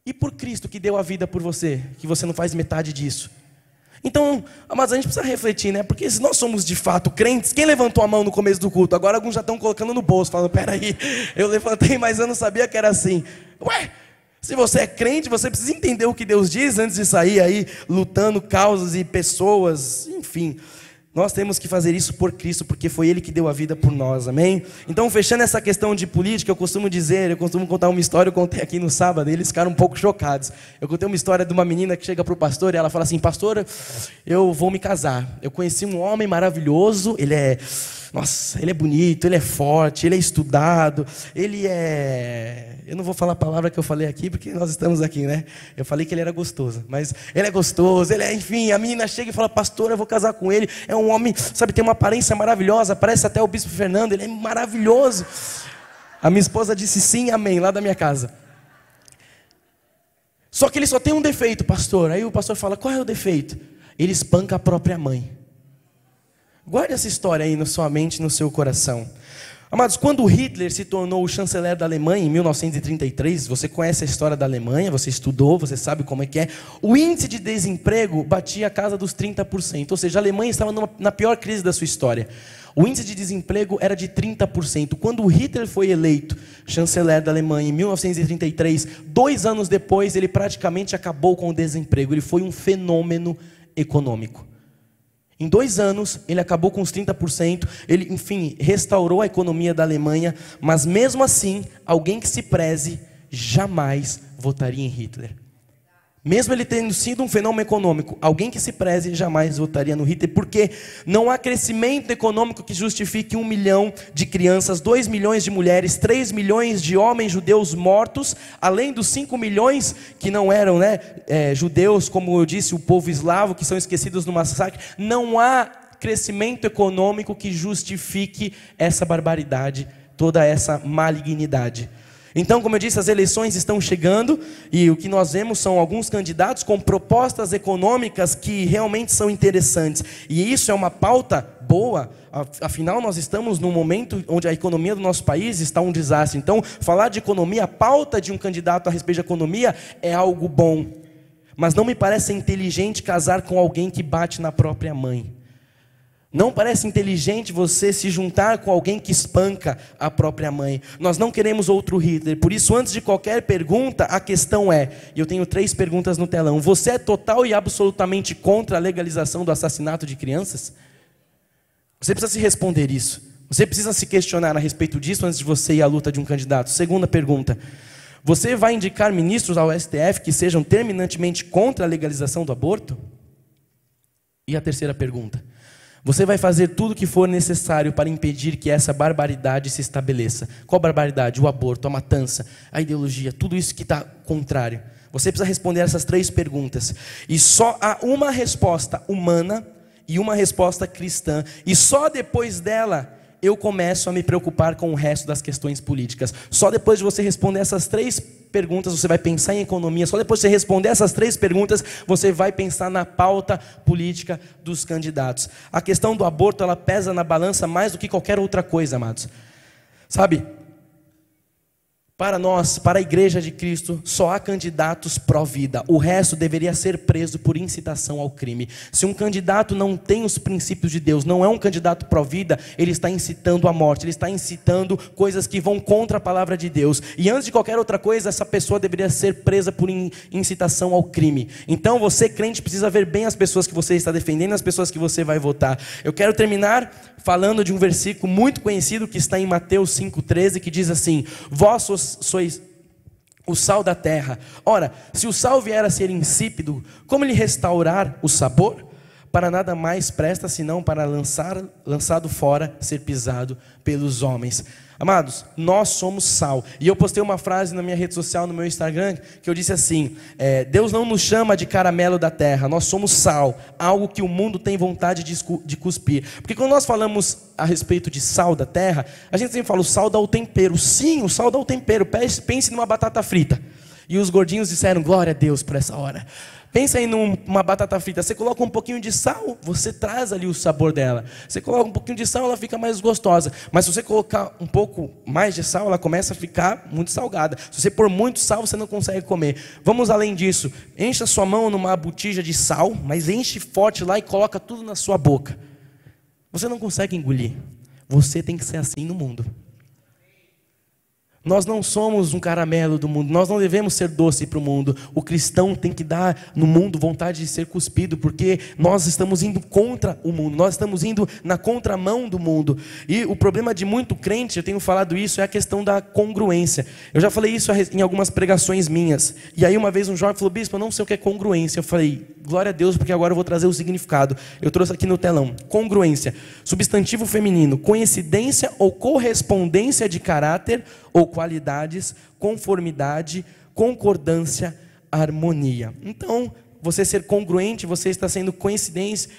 E por Cristo que deu a vida por você, que você não faz metade disso? Então, mas a gente precisa refletir, né? Porque se nós somos de fato crentes, quem levantou a mão no começo do culto? Agora alguns já estão colocando no bolso, falando, peraí, eu levantei, mas eu não sabia que era assim. Ué, se você é crente, você precisa entender o que Deus diz antes de sair aí, lutando causas e pessoas, enfim. Nós temos que fazer isso por Cristo, porque foi Ele que deu a vida por nós, amém? Então, fechando essa questão de política, eu costumo contar uma história, eu contei aqui no sábado, e eles ficaram um pouco chocados. Eu contei uma história de uma menina que chega para o pastor, e ela fala assim, pastor, eu vou me casar. Eu conheci um homem maravilhoso, ele é bonito, ele é forte, ele é estudado, ele é... Eu não vou falar a palavra que eu falei aqui, porque nós estamos aqui, né? Eu falei que ele era gostoso, mas ele é gostoso, enfim, a menina chega e fala, pastor, eu vou casar com ele, é um homem, sabe, tem uma aparência maravilhosa, parece até o bispo Fernando, ele é maravilhoso. A minha esposa disse sim, amém, lá da minha casa. Só que ele só tem um defeito, pastor. Aí o pastor fala, qual é o defeito? Ele espanca a própria mãe. Guarde essa história aí na sua mente, no seu coração. Amados, quando Hitler se tornou o chanceler da Alemanha em 1933, você conhece a história da Alemanha, você estudou, você sabe como é que é. O índice de desemprego batia a casa dos 30%, ou seja, a Alemanha estava na pior crise da sua história. O índice de desemprego era de 30%. Quando Hitler foi eleito chanceler da Alemanha em 1933, 2 anos depois, ele praticamente acabou com o desemprego. Ele foi um fenômeno econômico. Em 2 anos, ele acabou com os 30%, ele, enfim, restaurou a economia da Alemanha, mas mesmo assim, alguém que se preze jamais votaria em Hitler. Mesmo ele tendo sido um fenômeno econômico, alguém que se preze jamais votaria no Hitler, porque não há crescimento econômico que justifique 1 milhão de crianças, 2 milhões de mulheres, 3 milhões de homens judeus mortos, além dos 5 milhões que não eram judeus, como eu disse, o povo eslavo, que são esquecidos no massacre. Não há crescimento econômico que justifique essa barbaridade, toda essa malignidade. Então, como eu disse, as eleições estão chegando e o que nós vemos são alguns candidatos com propostas econômicas que realmente são interessantes. E isso é uma pauta boa, afinal nós estamos num momento onde a economia do nosso país está um desastre. Então, falar de economia, a pauta de um candidato a respeito de economia é algo bom. Mas não me parece inteligente casar com alguém que bate na própria mãe. Não parece inteligente você se juntar com alguém que espanca a própria mãe. Nós não queremos outro Hitler. Por isso, antes de qualquer pergunta, a questão é... E eu tenho 3 perguntas no telão. Você é total e absolutamente contra a legalização do assassinato de crianças? Você precisa se responder isso. Você precisa se questionar a respeito disso antes de você ir à luta de um candidato. Segunda pergunta. Você vai indicar ministros ao STF que sejam terminantemente contra a legalização do aborto? E a terceira pergunta. Você vai fazer tudo o que for necessário para impedir que essa barbaridade se estabeleça. Qual barbaridade? O aborto, a matança, a ideologia, tudo isso que está contrário. Você precisa responder essas 3 perguntas. E só há uma resposta humana e uma resposta cristã. E só depois dela eu começo a me preocupar com o resto das questões políticas. Só depois de você responder essas 3 perguntas, você vai pensar em economia. Só depois de você responder essas 3 perguntas, você vai pensar na pauta política dos candidatos. A questão do aborto, ela pesa na balança mais do que qualquer outra coisa, amados. Sabe? Para nós, para a igreja de Cristo, só há candidatos pró-vida. O resto deveria ser preso por incitação ao crime. Se um candidato não tem os princípios de Deus, não é um candidato pró-vida, ele está incitando a morte, ele está incitando coisas que vão contra a palavra de Deus. E antes de qualquer outra coisa, essa pessoa deveria ser presa por incitação ao crime. Então você, crente, precisa ver bem as pessoas que você está defendendo, as pessoas que você vai votar. Eu quero terminar falando de um versículo muito conhecido que está em Mateus 5,13, que diz assim: vós sois o sal da terra. Ora, se o sal vier a ser insípido, como lhe restaurar o sabor? Para nada mais presta, senão para lançado fora, ser pisado pelos homens. Amados, nós somos sal. E eu postei uma frase na minha rede social, no meu Instagram, que eu disse assim: Deus não nos chama de caramelo da terra, nós somos sal, algo que o mundo tem vontade de cuspir. Porque quando nós falamos a respeito de sal da terra, a gente sempre fala, o sal dá o tempero. Sim, o sal dá o tempero. Pense numa batata frita. E os gordinhos disseram, glória a Deus por essa hora. Pensa aí numa batata frita, você coloca um pouquinho de sal, você traz ali o sabor dela. Você coloca um pouquinho de sal, ela fica mais gostosa. Mas se você colocar um pouco mais de sal, ela começa a ficar muito salgada. Se você pôr muito sal, você não consegue comer. Vamos além disso, enche a sua mão numa botija de sal, mas enche forte lá e coloca tudo na sua boca. Você não consegue engolir. Você tem que ser assim no mundo. Nós não somos um caramelo do mundo, nós não devemos ser doce para o mundo. O cristão tem que dar no mundo vontade de ser cuspido, porque nós estamos indo contra o mundo, nós estamos indo na contramão do mundo. E o problema de muito crente, eu tenho falado isso, é a questão da congruência. Eu já falei isso em algumas pregações minhas. E aí uma vez um jovem falou, bispo, eu não sei o que é congruência. Eu falei, glória a Deus, porque agora eu vou trazer o significado. Eu trouxe aqui no telão, congruência, substantivo feminino, coincidência ou correspondência de caráter ou qualidades, conformidade, concordância, harmonia. Então, você ser congruente, você está sendo coincidência,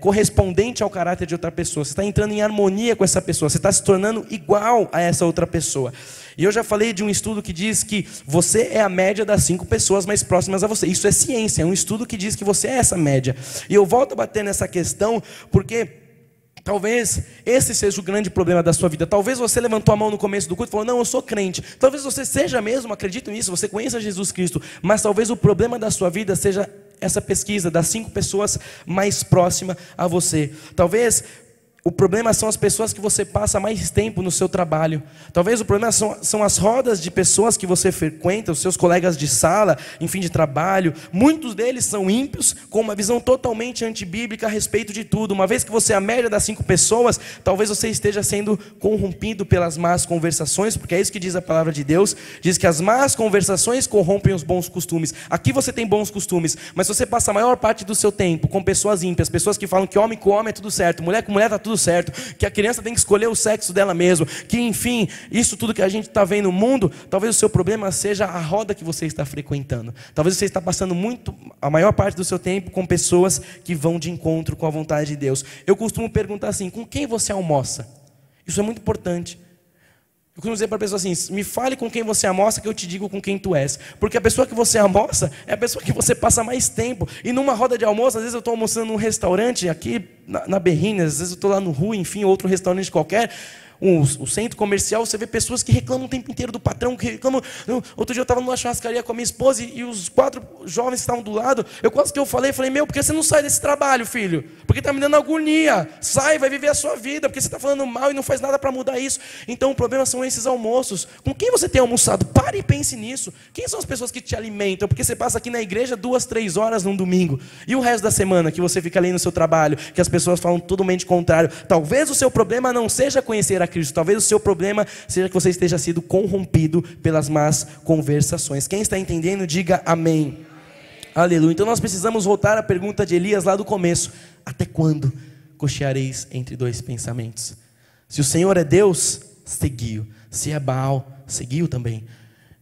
correspondente ao caráter de outra pessoa. Você está entrando em harmonia com essa pessoa. Você está se tornando igual a essa outra pessoa. E eu já falei de um estudo que diz que você é a média das 5 pessoas mais próximas a você. Isso é ciência, é um estudo que diz que você é essa média. E eu volto a bater nessa questão porque talvez esse seja o grande problema da sua vida. Talvez você levantou a mão no começo do culto e falou, não, eu sou crente. Talvez você seja mesmo, acredito nisso, você conheça Jesus Cristo. Mas talvez o problema da sua vida seja essa pesquisa das 5 pessoas mais próximas a você. Talvez o problema são as pessoas que você passa mais tempo no seu trabalho. Talvez o problema são as rodas de pessoas que você frequenta, os seus colegas de sala, enfim, de trabalho. Muitos deles são ímpios, com uma visão totalmente antibíblica a respeito de tudo. Uma vez que você é a média das 5 pessoas, talvez você esteja sendo corrompido pelas más conversações, porque é isso que diz a palavra de Deus. Diz que as más conversações corrompem os bons costumes. Aqui você tem bons costumes, mas você passa a maior parte do seu tempo com pessoas ímpias, pessoas que falam que homem com homem é tudo certo, mulher com mulher está tudo certo, que a criança tem que escolher o sexo dela mesmo, que enfim, isso tudo que a gente está vendo no mundo, talvez o seu problema seja a roda que você está frequentando. Talvez você está passando a maior parte do seu tempo com pessoas que vão de encontro com a vontade de Deus. Eu costumo perguntar assim, com quem você almoça? Isso é muito importante. Eu costumo dizer para a pessoa assim, me fale com quem você almoça que eu te digo com quem tu és. Porque a pessoa que você almoça é a pessoa que você passa mais tempo. E numa roda de almoço, às vezes eu estou almoçando num restaurante aqui na Berrini, às vezes eu estou lá no Rua, enfim, outro restaurante qualquer. O centro comercial, você vê pessoas que reclamam o tempo inteiro do patrão, que reclamam. Outro dia eu estava numa churrascaria com a minha esposa e os 4 jovens que estavam do lado, quase que eu falei, meu, por que você não sai desse trabalho, filho? Porque está me dando agonia. Sai, vai viver a sua vida, porque você está falando mal e não faz nada para mudar isso. Então o problema são esses almoços. Com quem você tem almoçado? Pare e pense nisso. Quem são as pessoas que te alimentam? Porque você passa aqui na igreja 2, 3 horas num domingo. E o resto da semana que você fica ali no seu trabalho, que as pessoas falam totalmente contrário. Talvez o seu problema não seja conhecer a Cristo. Talvez o seu problema seja que você esteja sendo corrompido pelas más conversações. Quem está entendendo, diga amém. Aleluia. Então nós precisamos voltar à pergunta de Elias lá do começo. Até quando cocheareis entre 2 pensamentos? Se o Senhor é Deus, seguiu. Se é Baal, seguiu também.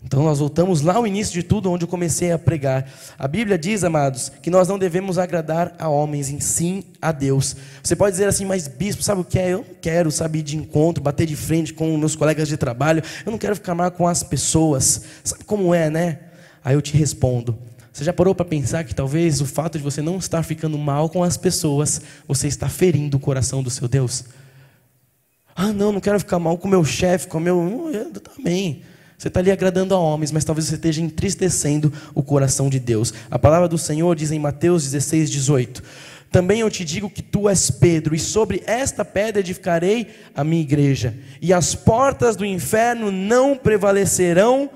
Então nós voltamos lá ao início de tudo, onde eu comecei a pregar. A Bíblia diz, amados, que nós não devemos agradar a homens, e sim a Deus. Você pode dizer assim, mas bispo, sabe o que é? Eu não quero, sabe, ir de encontro, bater de frente com meus colegas de trabalho. Eu não quero ficar mal com as pessoas. Sabe como é, né? Aí eu te respondo. Você já parou para pensar que talvez o fato de você não estar ficando mal com as pessoas, você está ferindo o coração do seu Deus? Ah, não quero ficar mal com o meu chefe, com o meu... Eu também. Você está ali agradando a homens, mas talvez você esteja entristecendo o coração de Deus. A palavra do Senhor diz em Mateus 16, 18: também eu te digo que tu és Pedro, e sobre esta pedra edificarei a minha igreja, e as portas do inferno não prevalecerão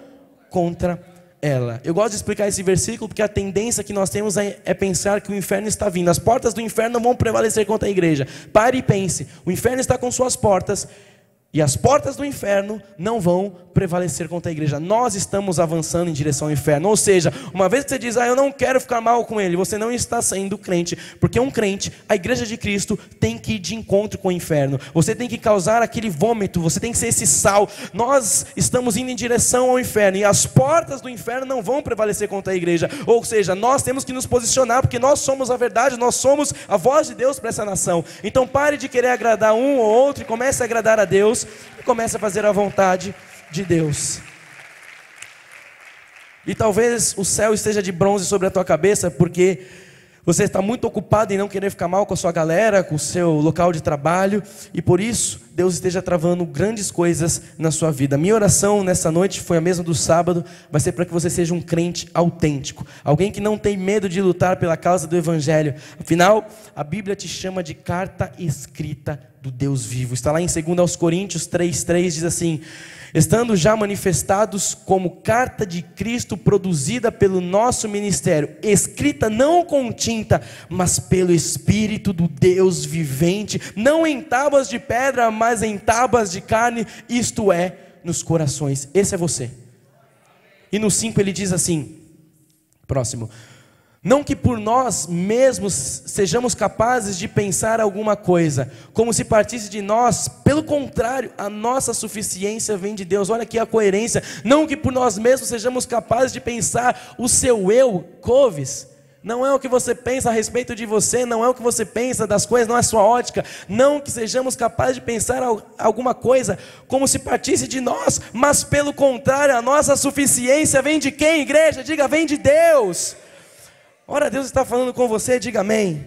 contra ela. Eu gosto de explicar esse versículo porque a tendência que nós temos é pensar que o inferno está vindo. As portas do inferno não vão prevalecer contra a igreja. Pare e pense: o inferno está com suas portas, e as portas do inferno não vão prevalecer contra a igreja. Nós estamos avançando em direção ao inferno. Ou seja, uma vez que você diz: eu não quero ficar mal com ele, você não está sendo crente. Porque um crente, a igreja de Cristo, tem que ir de encontro com o inferno. Você tem que causar aquele vômito, você tem que ser esse sal. Nós estamos indo em direção ao inferno, e as portas do inferno não vão prevalecer contra a igreja. Ou seja, nós temos que nos posicionar, porque nós somos a verdade, nós somos a voz de Deus para essa nação. Então pare de querer agradar um ou outro e comece a agradar a Deus, e comece a fazer a vontade de Deus. E talvez o céu esteja de bronze sobre a tua cabeça, porque você está muito ocupado em não querer ficar mal com a sua galera, com o seu local de trabalho, e por isso Deus esteja travando grandes coisas na sua vida. Minha oração nessa noite foi a mesma do sábado, vai ser para que você seja um crente autêntico, alguém que não tem medo de lutar pela causa do evangelho. Afinal, a Bíblia te chama de carta escrita do Deus vivo. Está lá em 2 Coríntios 3:3, diz assim: estando já manifestados como carta de Cristo, produzida pelo nosso ministério, escrita não com tinta, mas pelo Espírito do Deus vivente, não em tábuas de pedra, mas em tábuas de carne, isto é, nos corações. Esse é você. E no 5 ele diz assim, próximo: não que por nós mesmos sejamos capazes de pensar alguma coisa, como se partisse de nós, pelo contrário, a nossa suficiência vem de Deus. Olha aqui a coerência. Não que por nós mesmos sejamos capazes de pensar o seu eu, Coves. Não é o que você pensa a respeito de você, não é o que você pensa das coisas, não é a sua ótica. Não que sejamos capazes de pensar alguma coisa como se partisse de nós, mas pelo contrário, a nossa suficiência vem de quem, igreja? Diga, vem de Deus. Ora, Deus está falando com você, diga amém.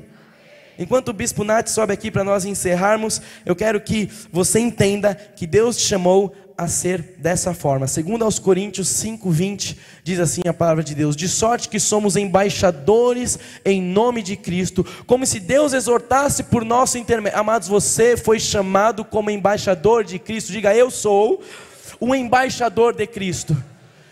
Enquanto o Bispo Nath sobe aqui para nós encerrarmos, eu quero que você entenda que Deus te chamou a ser dessa forma. 2 Coríntios 5:20 diz assim a palavra de Deus: de sorte que somos embaixadores em nome de Cristo, como se Deus exortasse por nosso intermédio. Amados, você foi chamado como embaixador de Cristo. Diga, eu sou o embaixador de Cristo.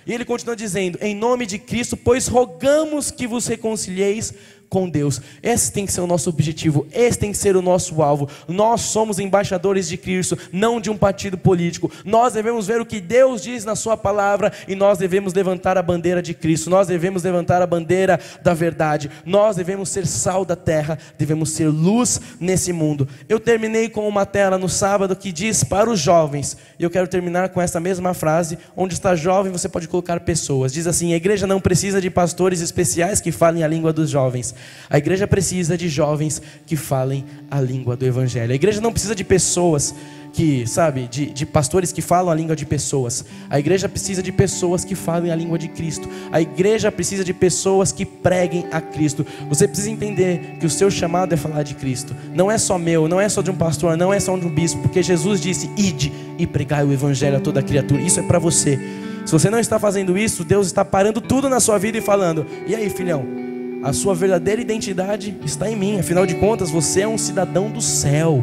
E ele continua dizendo: em nome de Cristo, pois rogamos que vos reconcilieis com Deus. Esse tem que ser o nosso objetivo, esse tem que ser o nosso alvo. Nós somos embaixadores de Cristo, não de um partido político. Nós devemos ver o que Deus diz na sua palavra, e nós devemos levantar a bandeira de Cristo. Nós devemos levantar a bandeira da verdade. Nós devemos ser sal da terra, devemos ser luz nesse mundo. Eu terminei com uma tela no sábado que diz para os jovens, e eu quero terminar com essa mesma frase. Onde está jovem, você pode colocar pessoas. Diz assim: a igreja não precisa de pastores especiais que falem a língua dos jovens. A igreja precisa de jovens que falem a língua do evangelho. A igreja não precisa de pessoas que, de pastores que falam a língua de pessoas. A igreja precisa de pessoas que falem a língua de Cristo. A igreja precisa de pessoas que preguem a Cristo. Você precisa entender que o seu chamado é falar de Cristo. Não é só meu, não é só de um pastor, não é só de um bispo, porque Jesus disse: ide e pregai o evangelho a toda criatura. Isso é para você. Se você não está fazendo isso, Deus está parando tudo na sua vida e falando: e aí, filhão? A sua verdadeira identidade está em mim. Afinal de contas, você é um cidadão do céu.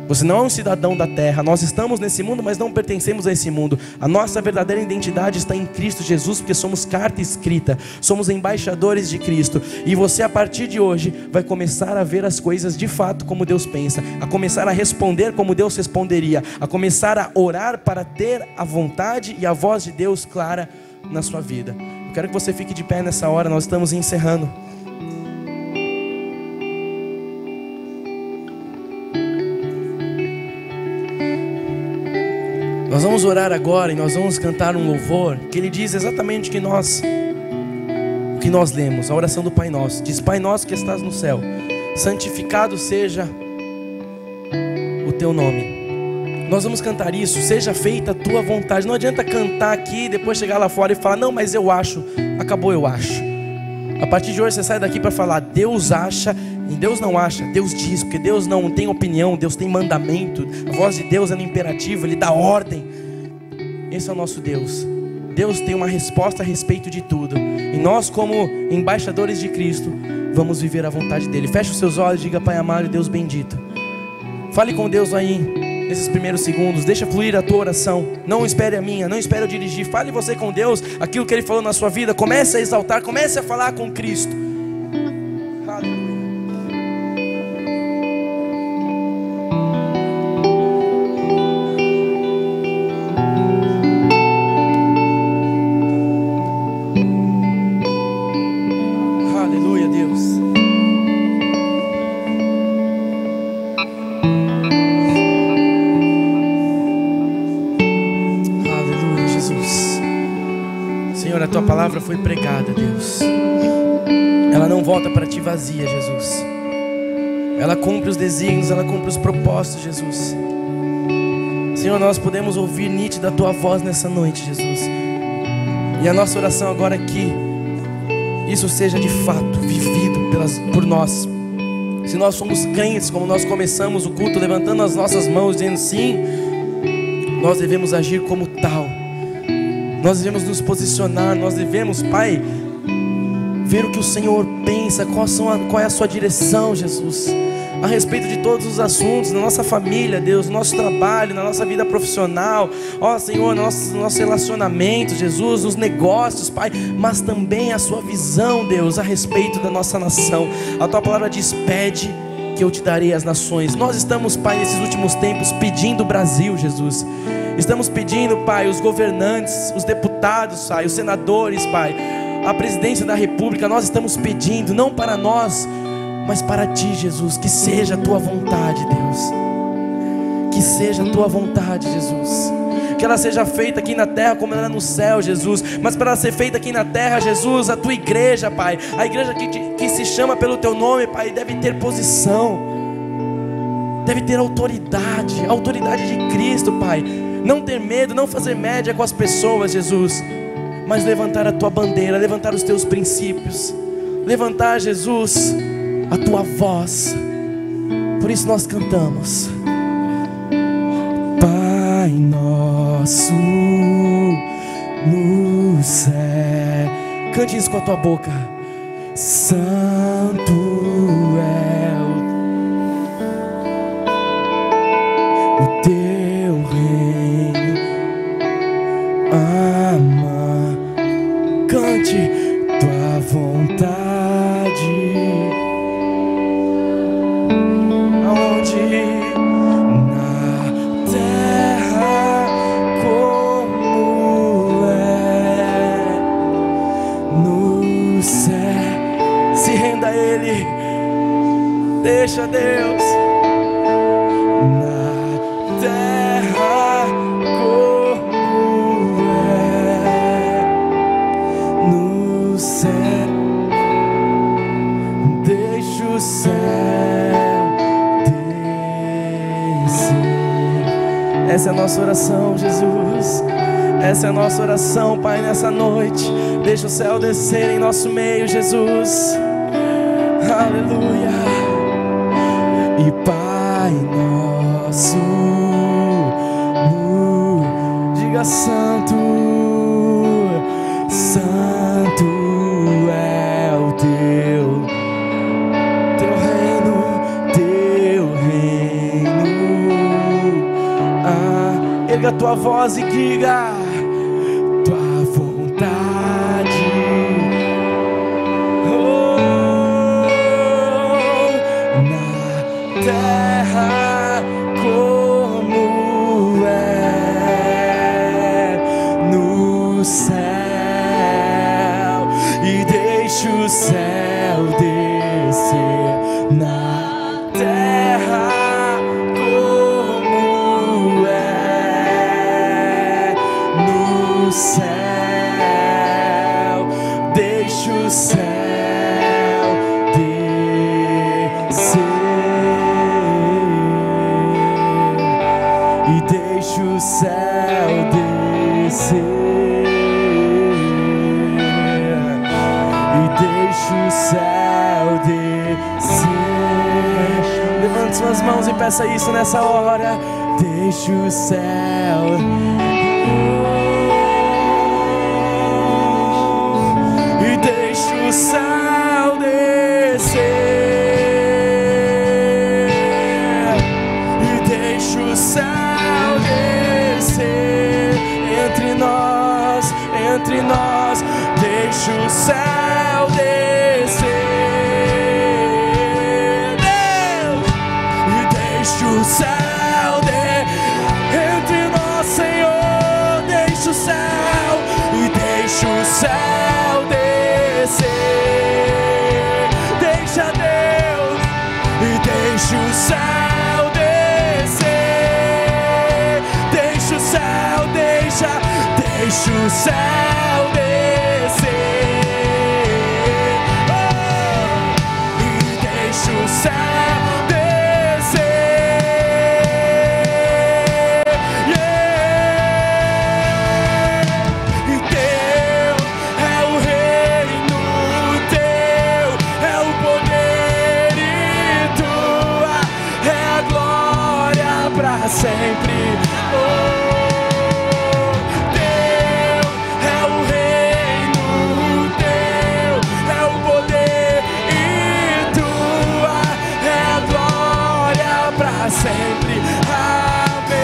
Você não é um cidadão da terra. Nós estamos nesse mundo, mas não pertencemos a esse mundo. A nossa verdadeira identidade está em Cristo Jesus, porque somos carta escrita, somos embaixadores de Cristo. E você, a partir de hoje, vai começar a ver as coisas de fato como Deus pensa, a começar a responder como Deus responderia, a começar a orar para ter a vontade e a voz de Deus clara na sua vida. Eu quero que você fique de pé nessa hora, nós estamos encerrando. Nós vamos orar agora e nós vamos cantar um louvor que ele diz exatamente o que nós lemos, a oração do Pai Nosso. Diz: Pai nosso que estás no céu, santificado seja o teu nome. Nós vamos cantar isso: seja feita a tua vontade. Não adianta cantar aqui e depois chegar lá fora e falar: não, mas eu acho. Acabou, eu acho. A partir de hoje você sai daqui para falar: Deus acha. E Deus não acha, Deus diz, porque Deus não tem opinião, Deus tem mandamento. A voz de Deus é no imperativo, Ele dá ordem. Esse é o nosso Deus. Deus tem uma resposta a respeito de tudo. E nós, como embaixadores de Cristo, vamos viver a vontade dEle. Feche os seus olhos e diga: Pai amado e Deus bendito. Fale com Deus aí, nesses primeiros segundos. Deixa fluir a tua oração. Não espere a minha, não espere eu dirigir. Fale você com Deus, aquilo que Ele falou na sua vida. Comece a exaltar, comece a falar com Cristo. Aleluia. Senhor, a tua palavra foi pregada, Deus. Ela não volta para ti vazia, Jesus. Ela cumpre os desígnios, ela cumpre os propósitos, Jesus. Senhor, nós podemos ouvir nítida a tua voz nessa noite, Jesus. E a nossa oração agora é que isso seja de fato vivido por nós. Se nós somos crentes, como nós começamos o culto levantando as nossas mãos, dizendo sim, nós devemos agir como tal. Nós devemos nos posicionar, nós devemos, Pai, ver o que o Senhor pensa, qual é a sua direção, Jesus, a respeito de todos os assuntos, na nossa família, Deus, no nosso trabalho, na nossa vida profissional, ó Senhor, no nosso relacionamento, Jesus, nos negócios, Pai, mas também a sua visão, Deus, a respeito da nossa nação. A tua palavra diz: pede que eu te darei as nações. Nós estamos, Pai, nesses últimos tempos pedindo o Brasil, Jesus. Estamos pedindo, Pai, os governantes, os deputados, Pai, os senadores, Pai, a presidência da república. Nós estamos pedindo, não para nós, mas para ti, Jesus. Que seja a tua vontade, Deus. Que seja a tua vontade, Jesus. Que ela seja feita aqui na terra como ela é no céu, Jesus. Mas para ela ser feita aqui na terra, Jesus, a tua igreja, Pai, a igreja que se chama pelo teu nome, Pai, deve ter posição, deve ter autoridade, a autoridade de Cristo, Pai. Não ter medo, não fazer média com as pessoas, Jesus, mas levantar a tua bandeira, levantar os teus princípios, levantar, Jesus, a tua voz. Por isso nós cantamos: Pai nosso no céu. Cante isso com a tua boca. Santo é o teu reino. Ama, cante tua vontade. Aonde? Na terra como é no céu. Se renda a Ele, deixa Deus. Na terra como é no céu, deixa o céu descer. Essa é a nossa oração, Jesus. Essa é a nossa oração, Pai, nessa noite. Deixa o céu descer em nosso meio, Jesus. Aleluia. E Pai nosso, diga santo, santo é o teu reino. Erga a tua voz e diga tua vontade. Terra como é no céu, e deixa o céu descer na terra como é no céu, deixa o céu descer. E deixa o céu descer. E deixa o céu descer. Levante suas mãos e peça isso nessa hora. Deixa o céu. céu descer, Deus, e deixa o céu entre nós, Senhor, deixa o céu, e deixa o céu descer, deixa Deus, e deixa o céu descer, deixa o céu, deixa o céu descer, oh, e deixa o céu descer, yeah. E teu é o reino, teu é o poder, e tua é a glória para sempre, oh. Sempre, amém.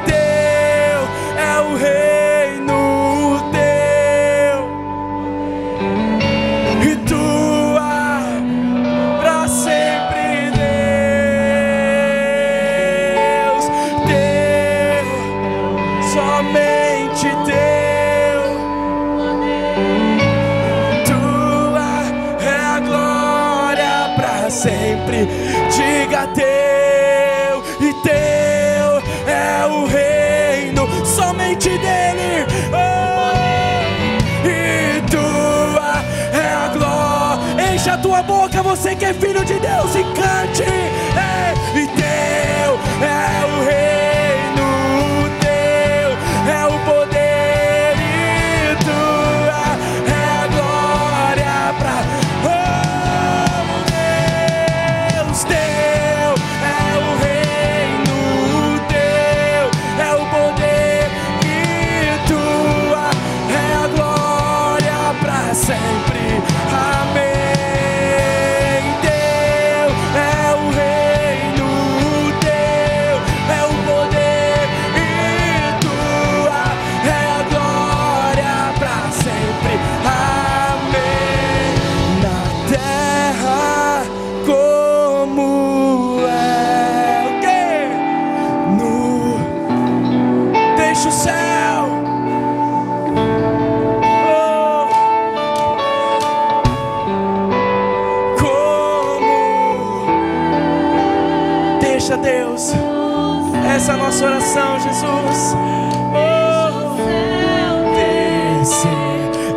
Teu é o reino, teu e tua para sempre, Deus. Teu, somente teu, tua é a glória para sempre. Diga teu, e teu é o reino, somente dele, oh, e tua é a glória. Enche a tua boca, você que é filho de Deus, e cante, e teu é o reino, teu é o poder, e tua é a glória pra sempre, amém. Teu é o reino, teu é o poder, e tua é a glória para sempre, amém. Na terra como é o quê? Deixa o céu. Deus, essa é a nossa oração, Jesus. Oh, descer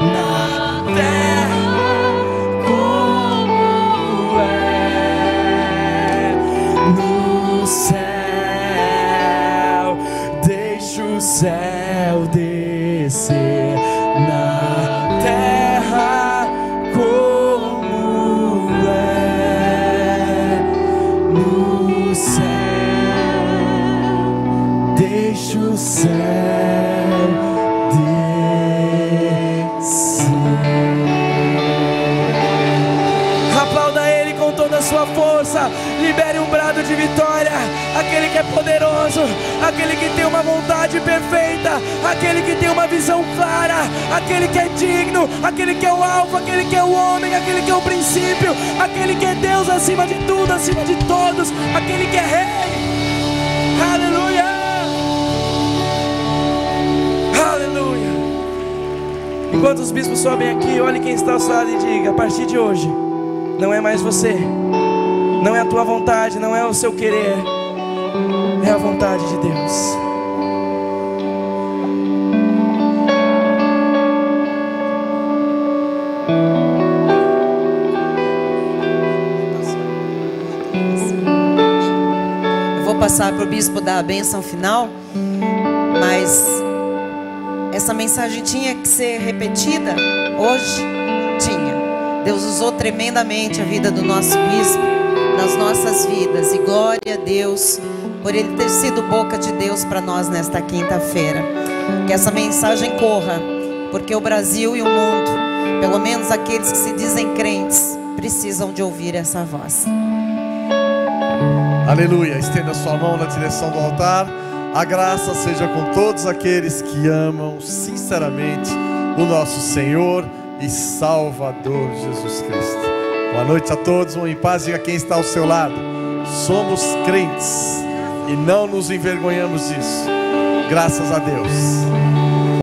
na terra como é no céu, deixa o céu descer na terra como é no céu. Deixa o céu descer. Aplauda Ele com toda a sua força. Libere um brado de vitória. Aquele que é poderoso, aquele que tem uma vontade perfeita, aquele que tem uma visão clara, aquele que é digno, aquele que é o alfa, aquele que é o homem, aquele que é o princípio, aquele que é Deus acima de tudo, acima de todos, aquele que é rei. Aleluia. Aleluia. Enquanto os bispos sobem aqui, olhe quem está ao seu lado e diga: a partir de hoje, não é mais você, não é a tua vontade, não é o seu querer, é a vontade de Deus. Eu vou passar para o bispo dar a bênção final, mas essa mensagem tinha que ser repetida hoje? Tinha. Deus usou tremendamente a vida do nosso bispo nas nossas vidas, e glória a Deus por ele ter sido boca de Deus para nós nesta quinta-feira. Que essa mensagem corra, porque o Brasil e o mundo, pelo menos aqueles que se dizem crentes, precisam de ouvir essa voz. Aleluia. Estenda sua mão na direção do altar. A graça seja com todos aqueles que amam sinceramente o nosso Senhor e Salvador Jesus Cristo. Boa noite a todos, vão em paz, diga quem está ao seu lado: somos crentes e não nos envergonhamos disso, graças a Deus.